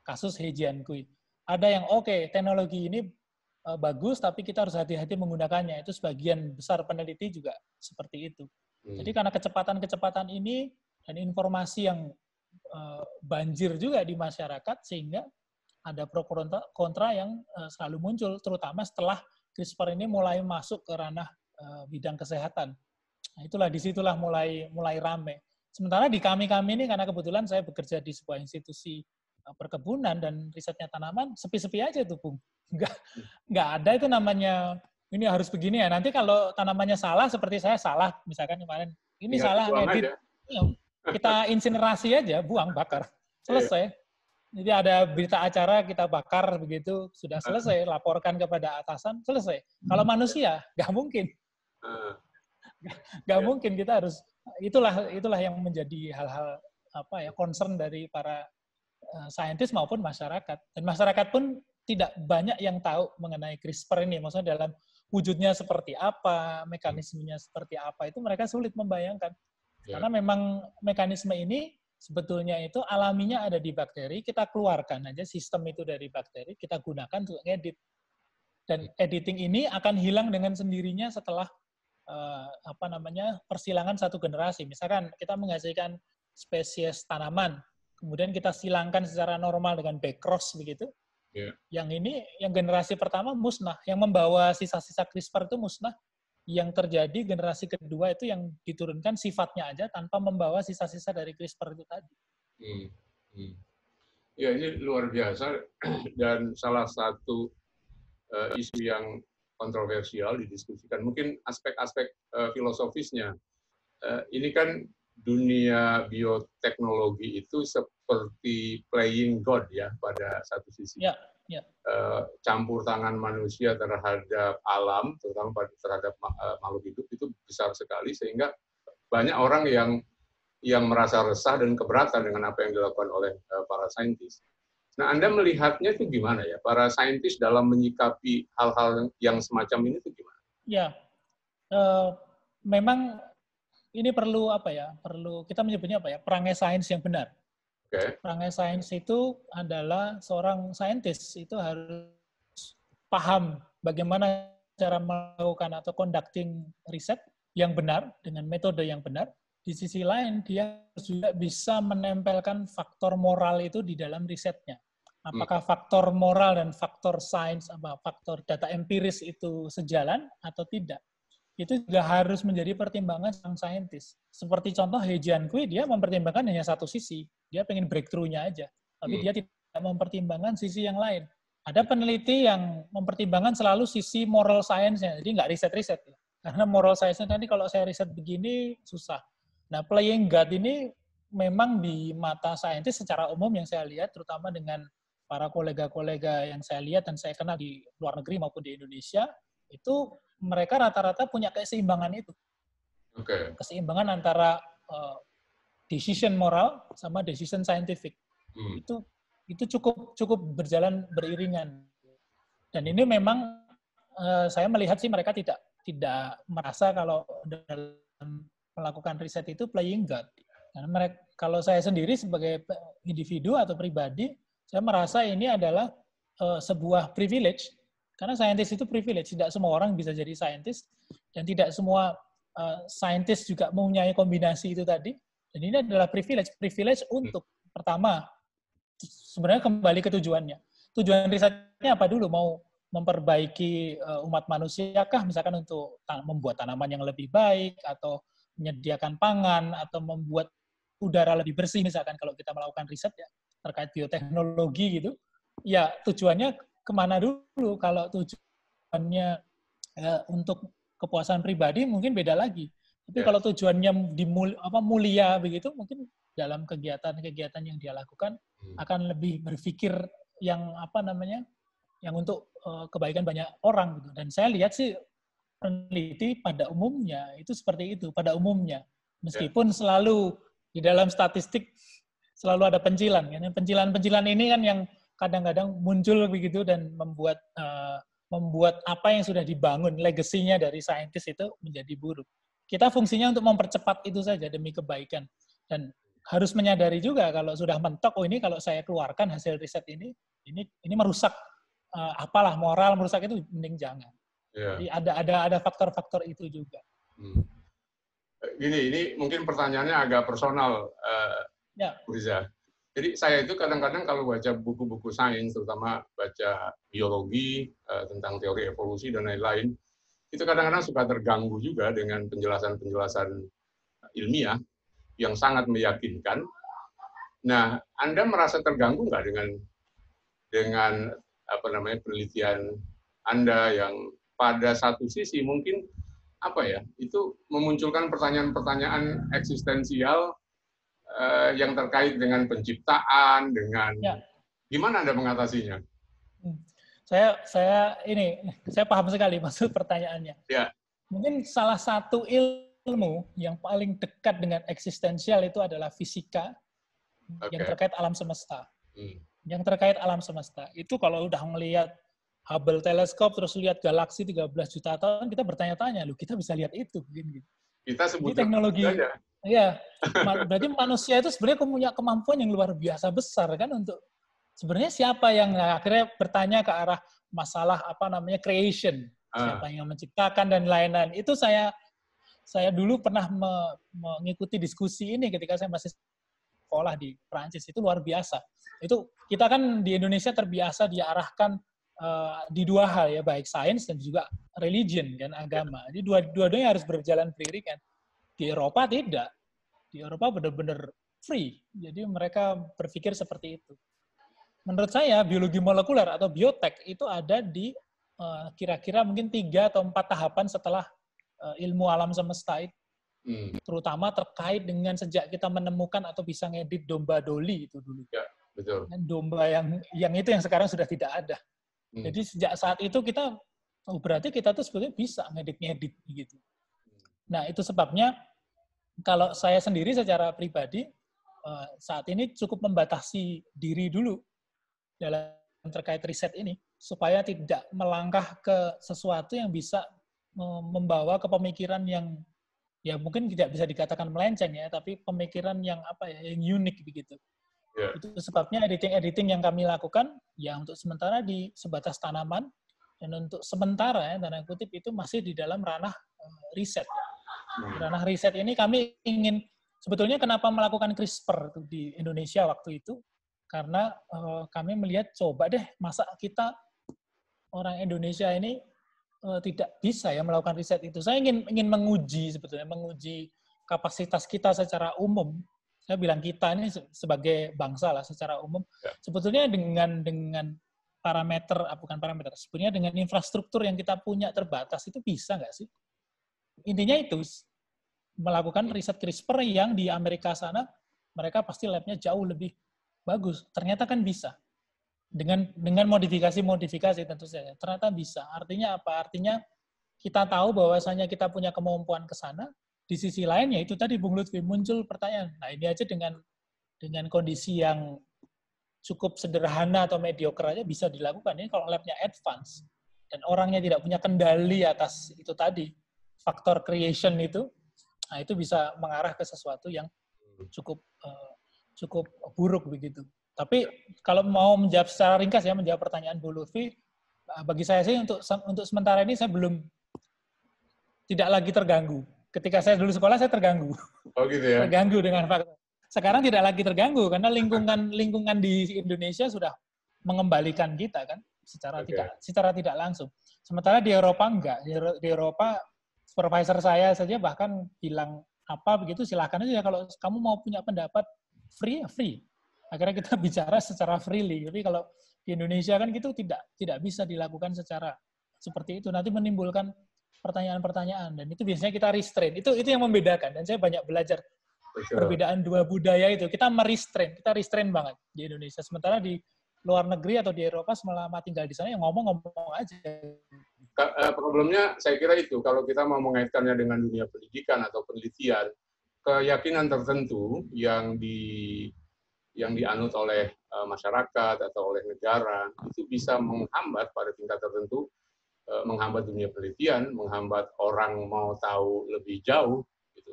Kasus He Jiankui. Ada yang teknologi ini bagus, tapi kita harus hati-hati menggunakannya. Itu sebagian besar peneliti juga seperti itu. Jadi karena kecepatan-kecepatan ini dan informasi yang banjir juga di masyarakat, sehingga ada pro kontra yang selalu muncul, terutama setelah CRISPR ini mulai masuk ke ranah bidang kesehatan. Nah, disitulah mulai rame. Sementara di kami ini, karena kebetulan saya bekerja di sebuah institusi perkebunan dan risetnya tanaman, sepi-sepi aja tuh, Bung. Nggak ada itu namanya, ini harus begini ya. Nanti kalau tanamannya salah, seperti saya salah, misalkan kemarin, ini salah ngedit, kita insinerasi aja, buang, bakar. Selesai. Jadi ada berita acara, kita bakar begitu, sudah selesai, laporkan kepada atasan, selesai. Kalau manusia, nggak mungkin. Nggak mungkin, kita harus, itulah yang menjadi hal-hal concern dari para saintis maupun masyarakat. Dan masyarakat pun tidak banyak yang tahu mengenai CRISPR ini, maksudnya dalam wujudnya seperti apa, mekanismenya seperti apa, itu mereka sulit membayangkan. Karena memang mekanisme ini sebetulnya itu alaminya ada di bakteri, kita keluarkan aja sistem itu dari bakteri, kita gunakan untuk ngedit. Dan editing ini akan hilang dengan sendirinya setelah persilangan satu generasi. Misalkan kita menghasilkan spesies tanaman, kemudian kita silangkan secara normal dengan backcross begitu. Yang ini, yang generasi pertama musnah, yang membawa sisa-sisa CRISPR itu musnah. Yang terjadi generasi kedua itu yang diturunkan sifatnya aja tanpa membawa sisa-sisa dari CRISPR itu tadi. Ya, ini luar biasa dan salah satu isu yang kontroversial didiskusikan. Mungkin aspek-aspek filosofisnya. Ini kan dunia bioteknologi itu seperti playing God ya pada satu sisi. Campur tangan manusia terhadap alam, terutama terhadap makhluk hidup itu besar sekali sehingga banyak orang yang merasa resah dan keberatan dengan apa yang dilakukan oleh para saintis. Nah, Anda melihatnya itu gimana ya? Para saintis dalam menyikapi hal-hal yang semacam ini itu gimana? Ya, memang ini perlu perlu kita menyebutnya perangai sains yang benar. Perangai sains itu adalah seorang saintis itu harus paham bagaimana cara melakukan atau conducting riset yang benar dengan metode yang benar di sisi lain dia juga bisa menempelkan faktor moral itu di dalam risetnya. Apakah faktor moral dan faktor sains, faktor data empiris itu sejalan atau tidak? Itu juga harus menjadi pertimbangan sang saintis. Seperti contoh He Jiankui, dia mempertimbangkan hanya satu sisi. Dia pengen breakthrough-nya aja. Tapi dia tidak mempertimbangkan sisi yang lain. Ada peneliti yang mempertimbangkan selalu sisi moral science-nya. Jadi nggak riset-riset. Karena moral science-nya nanti kalau saya riset begini, susah. Nah, playing God ini memang di mata saintis secara umum yang saya lihat, terutama dengan para kolega-kolega yang saya lihat dan saya kenal di luar negeri maupun di Indonesia, itu mereka rata-rata punya keseimbangan itu. Keseimbangan antara decision moral sama decision scientific. Itu cukup berjalan beriringan. Dan ini memang saya melihat sih mereka tidak merasa kalau dalam melakukan riset itu playing God. Karena mereka, kalau saya sendiri sebagai individu atau pribadi, saya merasa ini adalah sebuah privilege, karena saintis itu privilege. Tidak semua orang bisa jadi saintis, dan tidak semua saintis juga mempunyai kombinasi itu tadi. Dan ini adalah privilege untuk, pertama, sebenarnya kembali ke tujuannya. Tujuan risetnya apa dulu? Mau memperbaiki umat manusia kah? Misalkan untuk membuat tanaman yang lebih baik, atau menyediakan pangan, atau membuat udara lebih bersih, misalkan kalau kita melakukan riset ya terkait bioteknologi gitu, ya tujuannya kemana dulu? Kalau tujuannya untuk kepuasan pribadi mungkin beda lagi. Tapi kalau tujuannya mulia begitu, mungkin dalam kegiatan-kegiatan yang dia lakukan akan lebih berpikir yang yang untuk kebaikan banyak orang gitu. Dan saya lihat sih peneliti pada umumnya itu seperti itu, pada umumnya. Meskipun selalu di dalam statistik selalu ada pencilan. Pencilan-pencilan ini kan yang kadang-kadang muncul begitu dan membuat apa yang sudah dibangun, legasinya dari saintis itu menjadi buruk. Kita fungsinya untuk mempercepat itu saja demi kebaikan. Dan harus menyadari juga kalau sudah mentok, ini kalau saya keluarkan hasil riset ini merusak apalah moral, merusak itu mending jangan. Jadi ada faktor-faktor itu juga. Ini mungkin pertanyaannya agak personal, Riza. Jadi saya itu kadang-kadang kalau baca buku-buku sains, terutama baca biologi, tentang teori evolusi dan lain-lain, itu kadang-kadang suka terganggu juga dengan penjelasan-penjelasan ilmiah yang sangat meyakinkan. Nah, Anda merasa terganggu nggak dengan penelitian Anda yang pada satu sisi mungkin itu memunculkan pertanyaan-pertanyaan eksistensial yang terkait dengan penciptaan, dengan gimana Anda mengatasinya? Saya paham sekali maksud pertanyaannya. Mungkin salah satu ilmu yang paling dekat dengan eksistensial itu adalah fisika yang terkait alam semesta. Yang terkait alam semesta itu kalau udah ngelihat Hubble teleskop terus lihat galaksi 13 juta tahun, kita bertanya-tanya, kita bisa lihat itu begini. Kita sebut teknologi aja. Iya, berarti manusia itu sebenarnya punya kemampuan yang luar biasa besar kan untuk sebenarnya siapa yang akhirnya bertanya ke arah masalah creation, siapa yang menciptakan dan lain-lain. Itu saya dulu pernah mengikuti diskusi ini ketika saya masih sekolah di Prancis, itu luar biasa. Itu kita kan di Indonesia terbiasa diarahkan di dua hal ya, baik sains dan juga religion kan, agama. Jadi dua-duanya harus berjalan beriringan. Di Eropa tidak. Di Eropa benar-benar free. Jadi mereka berpikir seperti itu. Menurut saya biologi molekuler atau biotek itu ada di kira-kira mungkin 3 atau 4 tahapan setelah ilmu alam semesta itu. Terutama terkait dengan sejak kita menemukan atau bisa ngedit domba doli itu dulu. Ya, betul. Dan domba yang itu yang sekarang sudah tidak ada. Jadi sejak saat itu kita berarti kita tuh sebetulnya bisa ngedit gitu. Nah, itu sebabnya kalau saya sendiri secara pribadi saat ini cukup membatasi diri dulu dalam terkait riset ini supaya tidak melangkah ke sesuatu yang bisa membawa ke pemikiran yang ya mungkin tidak bisa dikatakan melenceng ya, tapi pemikiran yang yang unik begitu. Itu sebabnya editing yang kami lakukan ya untuk sementara di sebatas tanaman, dan untuk sementara ya tanda kutip itu masih di dalam ranah riset. Ranah riset ini kami ingin sebetulnya kenapa melakukan CRISPR di Indonesia waktu itu? Karena kami melihat, coba deh, masa kita orang Indonesia ini tidak bisa ya melakukan riset itu. Saya ingin menguji sebetulnya, menguji kapasitas kita secara umum. Saya bilang kita ini sebagai bangsa lah secara umum. Ya. Sebetulnya dengan parameter, bukan parameter, sebenarnya dengan infrastruktur yang kita punya terbatas itu bisa nggak sih? Intinya itu, melakukan riset CRISPR yang di Amerika sana, mereka pasti labnya jauh lebih bagus. Ternyata kan bisa. Dengan modifikasi tentu saja. Ternyata bisa. Artinya apa? Artinya kita tahu bahwasanya kita punya kemampuan ke sana. Di sisi lain, ya itu tadi Bung Lutfi, muncul pertanyaan. Nah, ini aja dengan kondisi yang cukup sederhana atau mediocre aja bisa dilakukan. Ini kalau labnya advance dan orangnya tidak punya kendali atas itu tadi, faktor creation itu, nah itu bisa mengarah ke sesuatu yang cukup buruk begitu. Tapi kalau mau menjawab secara ringkas ya, menjawab pertanyaan Bu Lutfi, bagi saya sih untuk sementara ini saya belum, tidak lagi terganggu. Ketika saya dulu sekolah saya terganggu. Oh gitu ya. Terganggu dengan faktor. Sekarang tidak lagi terganggu karena lingkungan di Indonesia sudah mengembalikan kita kan secara tidak langsung. Sementara di Eropa enggak. Di Eropa supervisor saya saja bahkan bilang apa begitu, silakan aja kalau kamu mau punya pendapat free ya free. Akhirnya kita bicara secara freely. Jadi kalau di Indonesia kan gitu tidak bisa dilakukan secara seperti itu. Nanti menimbulkan pertanyaan-pertanyaan dan itu biasanya kita restrain. Itu yang membedakan dan saya banyak belajar perbedaan dua budaya itu. Kita restrain banget di Indonesia. Sementara di luar negeri atau di Eropa selama tinggal di sana yang ngomong aja. Problemnya saya kira itu, kalau kita mau mengaitkannya dengan dunia pendidikan atau penelitian, keyakinan tertentu yang dianut oleh masyarakat atau oleh negara itu bisa menghambat pada tingkat tertentu, menghambat dunia penelitian, menghambat orang mau tahu lebih jauh. Gitu.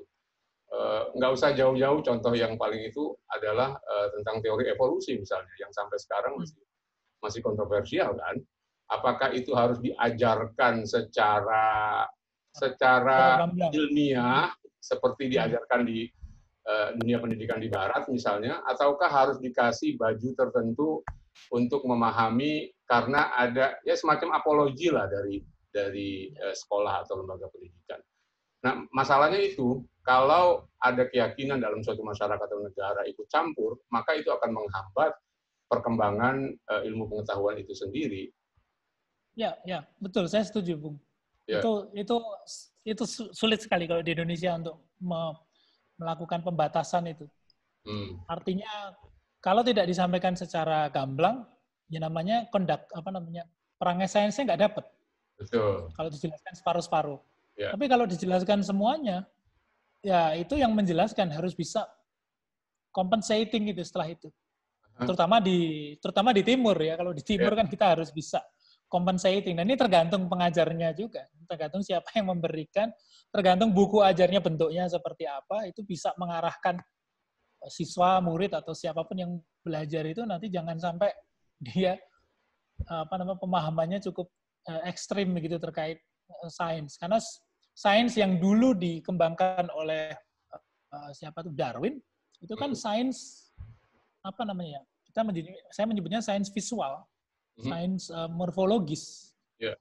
Nggak usah jauh-jauh, contoh yang paling itu adalah tentang teori evolusi misalnya, yang sampai sekarang masih kontroversial kan. Apakah itu harus diajarkan secara ilmiah seperti diajarkan di dunia pendidikan di Barat misalnya, ataukah harus dikasih baju tertentu untuk memahami karena ada ya semacam apologi lah dari sekolah atau lembaga pendidikan. Nah, masalahnya itu kalau ada keyakinan dalam suatu masyarakat atau negara ikut campur, maka itu akan menghambat perkembangan ilmu pengetahuan itu sendiri. Ya, betul, saya setuju, Bung. Ya. Itu sulit sekali kalau di Indonesia untuk melakukan pembatasan itu. Artinya kalau tidak disampaikan secara gamblang, ya namanya perangai sainsnya nggak dapat. Betul. Kalau dijelaskan separuh-separuh. Ya. Tapi kalau dijelaskan semuanya, ya itu yang menjelaskan harus bisa compensating gitu setelah itu. Terutama di timur ya. Kalau di timur kan kita harus bisa compensating. Dan ini tergantung pengajarnya juga. Tergantung siapa yang memberikan, tergantung buku ajarnya bentuknya seperti apa, itu bisa mengarahkan siswa, murid, atau siapapun yang belajar itu nanti jangan sampai dia pemahamannya cukup ekstrim begitu terkait sains. Karena sains yang dulu dikembangkan oleh Darwin, itu kan sains saya menyebutnya sains visual. Sains morfologis,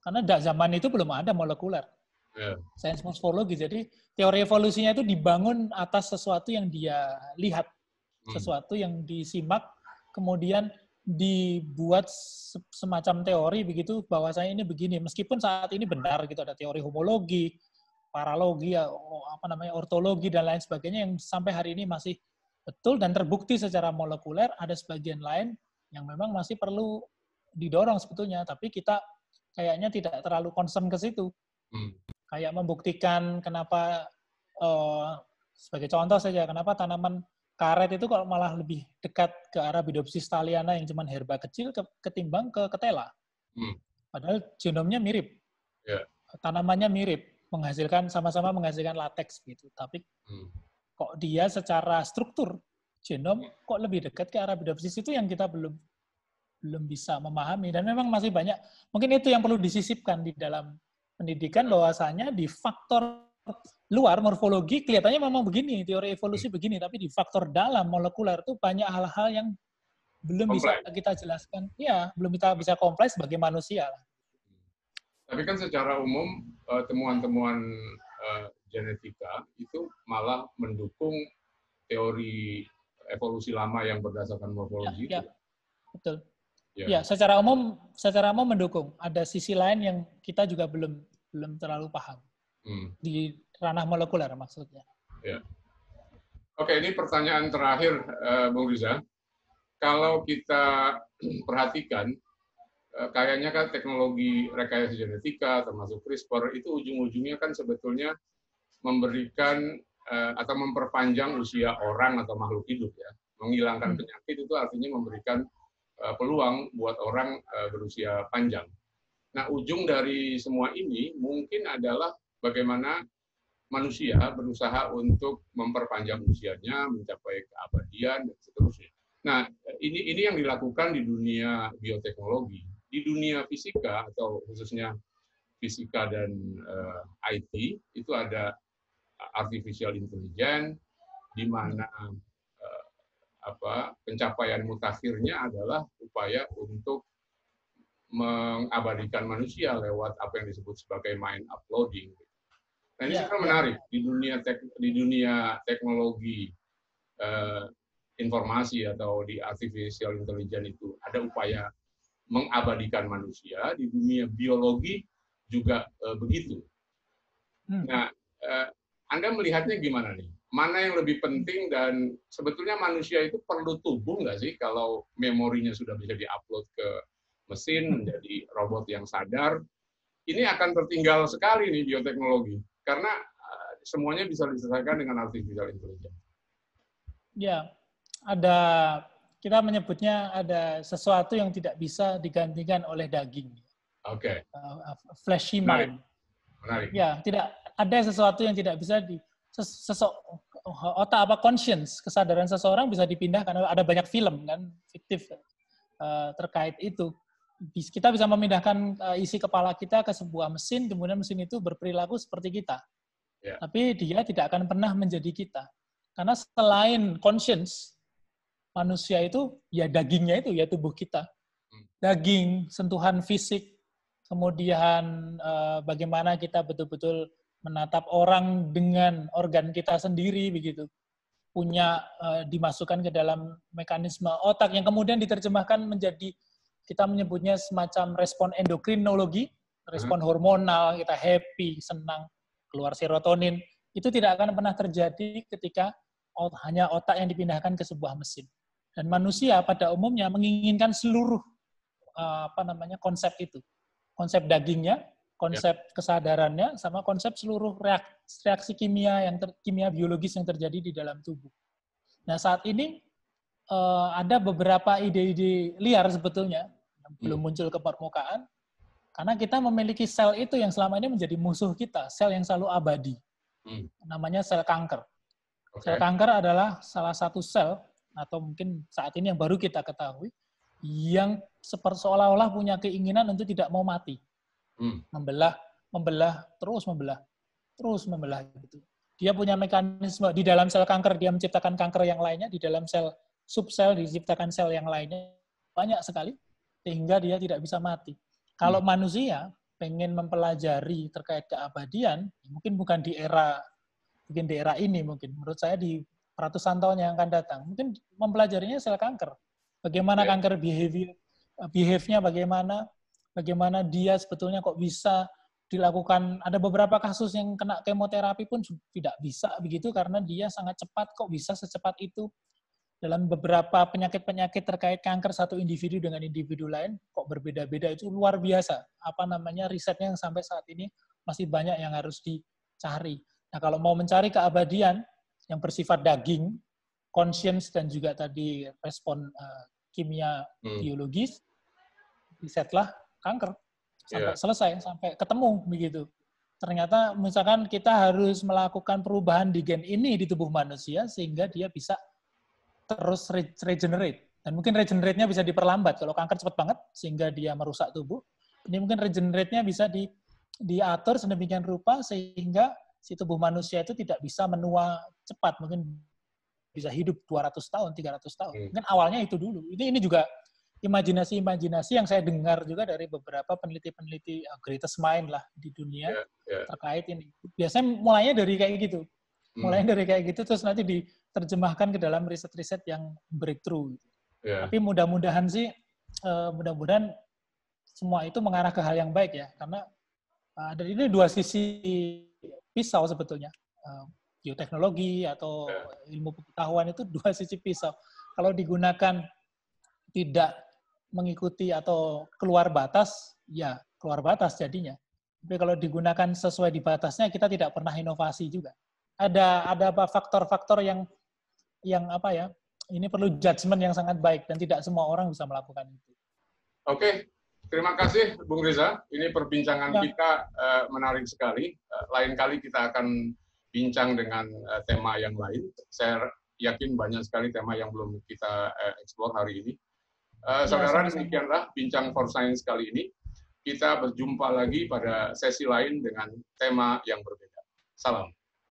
karena zaman itu belum ada molekuler. Sains morfologis, jadi teori evolusinya itu dibangun atas sesuatu yang dia lihat, sesuatu yang disimak, kemudian dibuat semacam teori begitu bahwasanya ini begini, meskipun saat ini benar gitu, ada teori homologi, paralogi, ortologi dan lain sebagainya yang sampai hari ini masih betul dan terbukti secara molekuler. Ada sebagian lain yang memang masih perlu didorong sebetulnya, tapi kita kayaknya tidak terlalu concern ke situ. Kayak membuktikan kenapa, sebagai contoh saja, kenapa tanaman karet itu kalau malah lebih dekat ke Arabidopsis thaliana yang cuma herba kecil ketimbang ke ketela. Padahal genomnya mirip. Tanamannya mirip, sama-sama menghasilkan lateks gitu. Tapi kok dia secara struktur genom kok lebih dekat ke Arabidopsis, itu yang kita belum bisa memahami. Dan memang masih banyak, mungkin itu yang perlu disisipkan di dalam pendidikan, bahwasanya di faktor luar, morfologi, kelihatannya memang begini, teori evolusi begini, tapi di faktor dalam molekuler itu banyak hal-hal yang belum bisa kita jelaskan. Ya, belum kita bisa kompleks sebagai manusia. Tapi kan secara umum temuan-temuan genetika itu malah mendukung teori evolusi lama yang berdasarkan morfologi. Ya, betul. Ya, secara umum mendukung. Ada sisi lain yang kita juga belum terlalu paham di ranah molekuler maksudnya. Ya. Oke, ini pertanyaan terakhir, Bung Riza. Kalau kita perhatikan, kayaknya kan teknologi rekayasa genetika termasuk CRISPR itu ujung-ujungnya kan sebetulnya memberikan atau memperpanjang usia orang atau makhluk hidup ya. Menghilangkan penyakit itu artinya memberikan peluang buat orang berusia panjang. Nah, ujung dari semua ini mungkin adalah bagaimana manusia berusaha untuk memperpanjang usianya, mencapai keabadian dan seterusnya. Nah, ini yang dilakukan di dunia bioteknologi. Di dunia fisika atau khususnya fisika dan IT itu ada artificial intelligence di mana pencapaian mutakhirnya adalah upaya untuk mengabadikan manusia lewat apa yang disebut sebagai mind uploading. Nah, ini sangat menarik di dunia teknologi informasi atau di artificial intelligence itu ada upaya mengabadikan manusia, di dunia biologi juga begitu. Nah, Anda melihatnya gimana nih? Mana yang lebih penting dan sebetulnya manusia itu perlu tubuh nggak sih kalau memorinya sudah bisa diupload ke mesin menjadi robot yang sadar? Ini akan tertinggal sekali nih bioteknologi karena semuanya bisa diselesaikan dengan artificial intelligence. Ya, kita menyebutnya ada sesuatu yang tidak bisa digantikan oleh daging. Oke. Fleshy mind. Menarik. Ya, tidak ada sesuatu yang tidak bisa otak conscience, kesadaran seseorang bisa dipindahkan. Ada banyak film kan fiktif terkait itu. Kita bisa memindahkan isi kepala kita ke sebuah mesin, kemudian mesin itu berperilaku seperti kita. Yeah. Tapi dia tidak akan pernah menjadi kita. Karena selain conscience, manusia itu ya dagingnya itu ya tubuh kita. Daging, sentuhan fisik, kemudian bagaimana kita betul-betul menatap orang dengan organ kita sendiri begitu. Punya dimasukkan ke dalam mekanisme otak yang kemudian diterjemahkan menjadi, kita menyebutnya semacam respon endokrinologi, respon hormonal, kita happy, senang, keluar serotonin. Itu tidak akan pernah terjadi ketika hanya otak yang dipindahkan ke sebuah mesin. Dan manusia pada umumnya menginginkan seluruh konsep itu. Konsep dagingnya, konsep kesadarannya, sama konsep seluruh reaksi kimia biologis yang terjadi di dalam tubuh. Nah, saat ini ada beberapa ide-ide liar sebetulnya yang belum muncul ke permukaan, karena kita memiliki sel itu yang selama ini menjadi musuh kita, sel yang selalu abadi. Namanya sel kanker. Sel kanker adalah salah satu sel, atau mungkin saat ini yang baru kita ketahui, yang seolah-olah punya keinginan untuk tidak mau mati. Terus membelah gitu. Dia punya mekanisme di dalam sel kanker, dia menciptakan kanker yang lainnya, di dalam sel subsel diciptakan sel yang lainnya, banyak sekali, sehingga dia tidak bisa mati. Kalau manusia pengen mempelajari terkait keabadian, mungkin bukan di era ini, mungkin menurut saya di ratusan tahun yang akan datang, mungkin mempelajarinya sel kanker. Bagaimana kanker behave-nya, bagaimana dia sebetulnya kok bisa dilakukan. Ada beberapa kasus yang kena kemoterapi pun tidak bisa begitu karena dia sangat cepat, kok bisa secepat itu. Dalam beberapa penyakit-penyakit terkait kanker satu individu dengan individu lain kok berbeda-beda, itu luar biasa. Risetnya yang sampai saat ini masih banyak yang harus dicari. Nah, kalau mau mencari keabadian yang bersifat daging, conscience dan juga tadi respon kimia biologis, risetlah kanker sampai selesai, sampai ketemu begitu. Ternyata misalkan kita harus melakukan perubahan di gen ini di tubuh manusia sehingga dia bisa terus regenerate. Dan mungkin regenerate-nya bisa diperlambat. Kalau kanker cepat banget sehingga dia merusak tubuh, ini mungkin regenerate-nya bisa diatur sedemikian rupa sehingga si tubuh manusia itu tidak bisa menua cepat, mungkin bisa hidup 200 tahun, 300 tahun. Mungkin awalnya itu dulu. Ini juga imajinasi-imajinasi yang saya dengar juga dari beberapa peneliti-peneliti greatest mind lah di dunia terkait ini. Biasanya mulainya dari kayak gitu. Mulainya dari kayak gitu, terus nanti diterjemahkan ke dalam riset-riset yang breakthrough. Tapi mudah-mudahan sih, mudah-mudahan semua itu mengarah ke hal yang baik ya. Karena dari ini dua sisi pisau sebetulnya. Bioteknologi atau ilmu pengetahuan itu dua sisi pisau. Kalau digunakan tidak mengikuti atau keluar batas, ya keluar batas jadinya. Tapi kalau digunakan sesuai di batasnya, kita tidak pernah inovasi juga. Ada faktor-faktor yang apa ya? Ini perlu judgement yang sangat baik dan tidak semua orang bisa melakukan itu. Oke, terima kasih Bung Reza. Ini perbincangan kita menarik sekali. Lain kali kita akan bincang dengan tema yang lain. Saya yakin banyak sekali tema yang belum kita eksplor hari ini. Saudara, demikianlah Bincang for Science kali ini. Kita berjumpa lagi pada sesi lain dengan tema yang berbeda. Salam.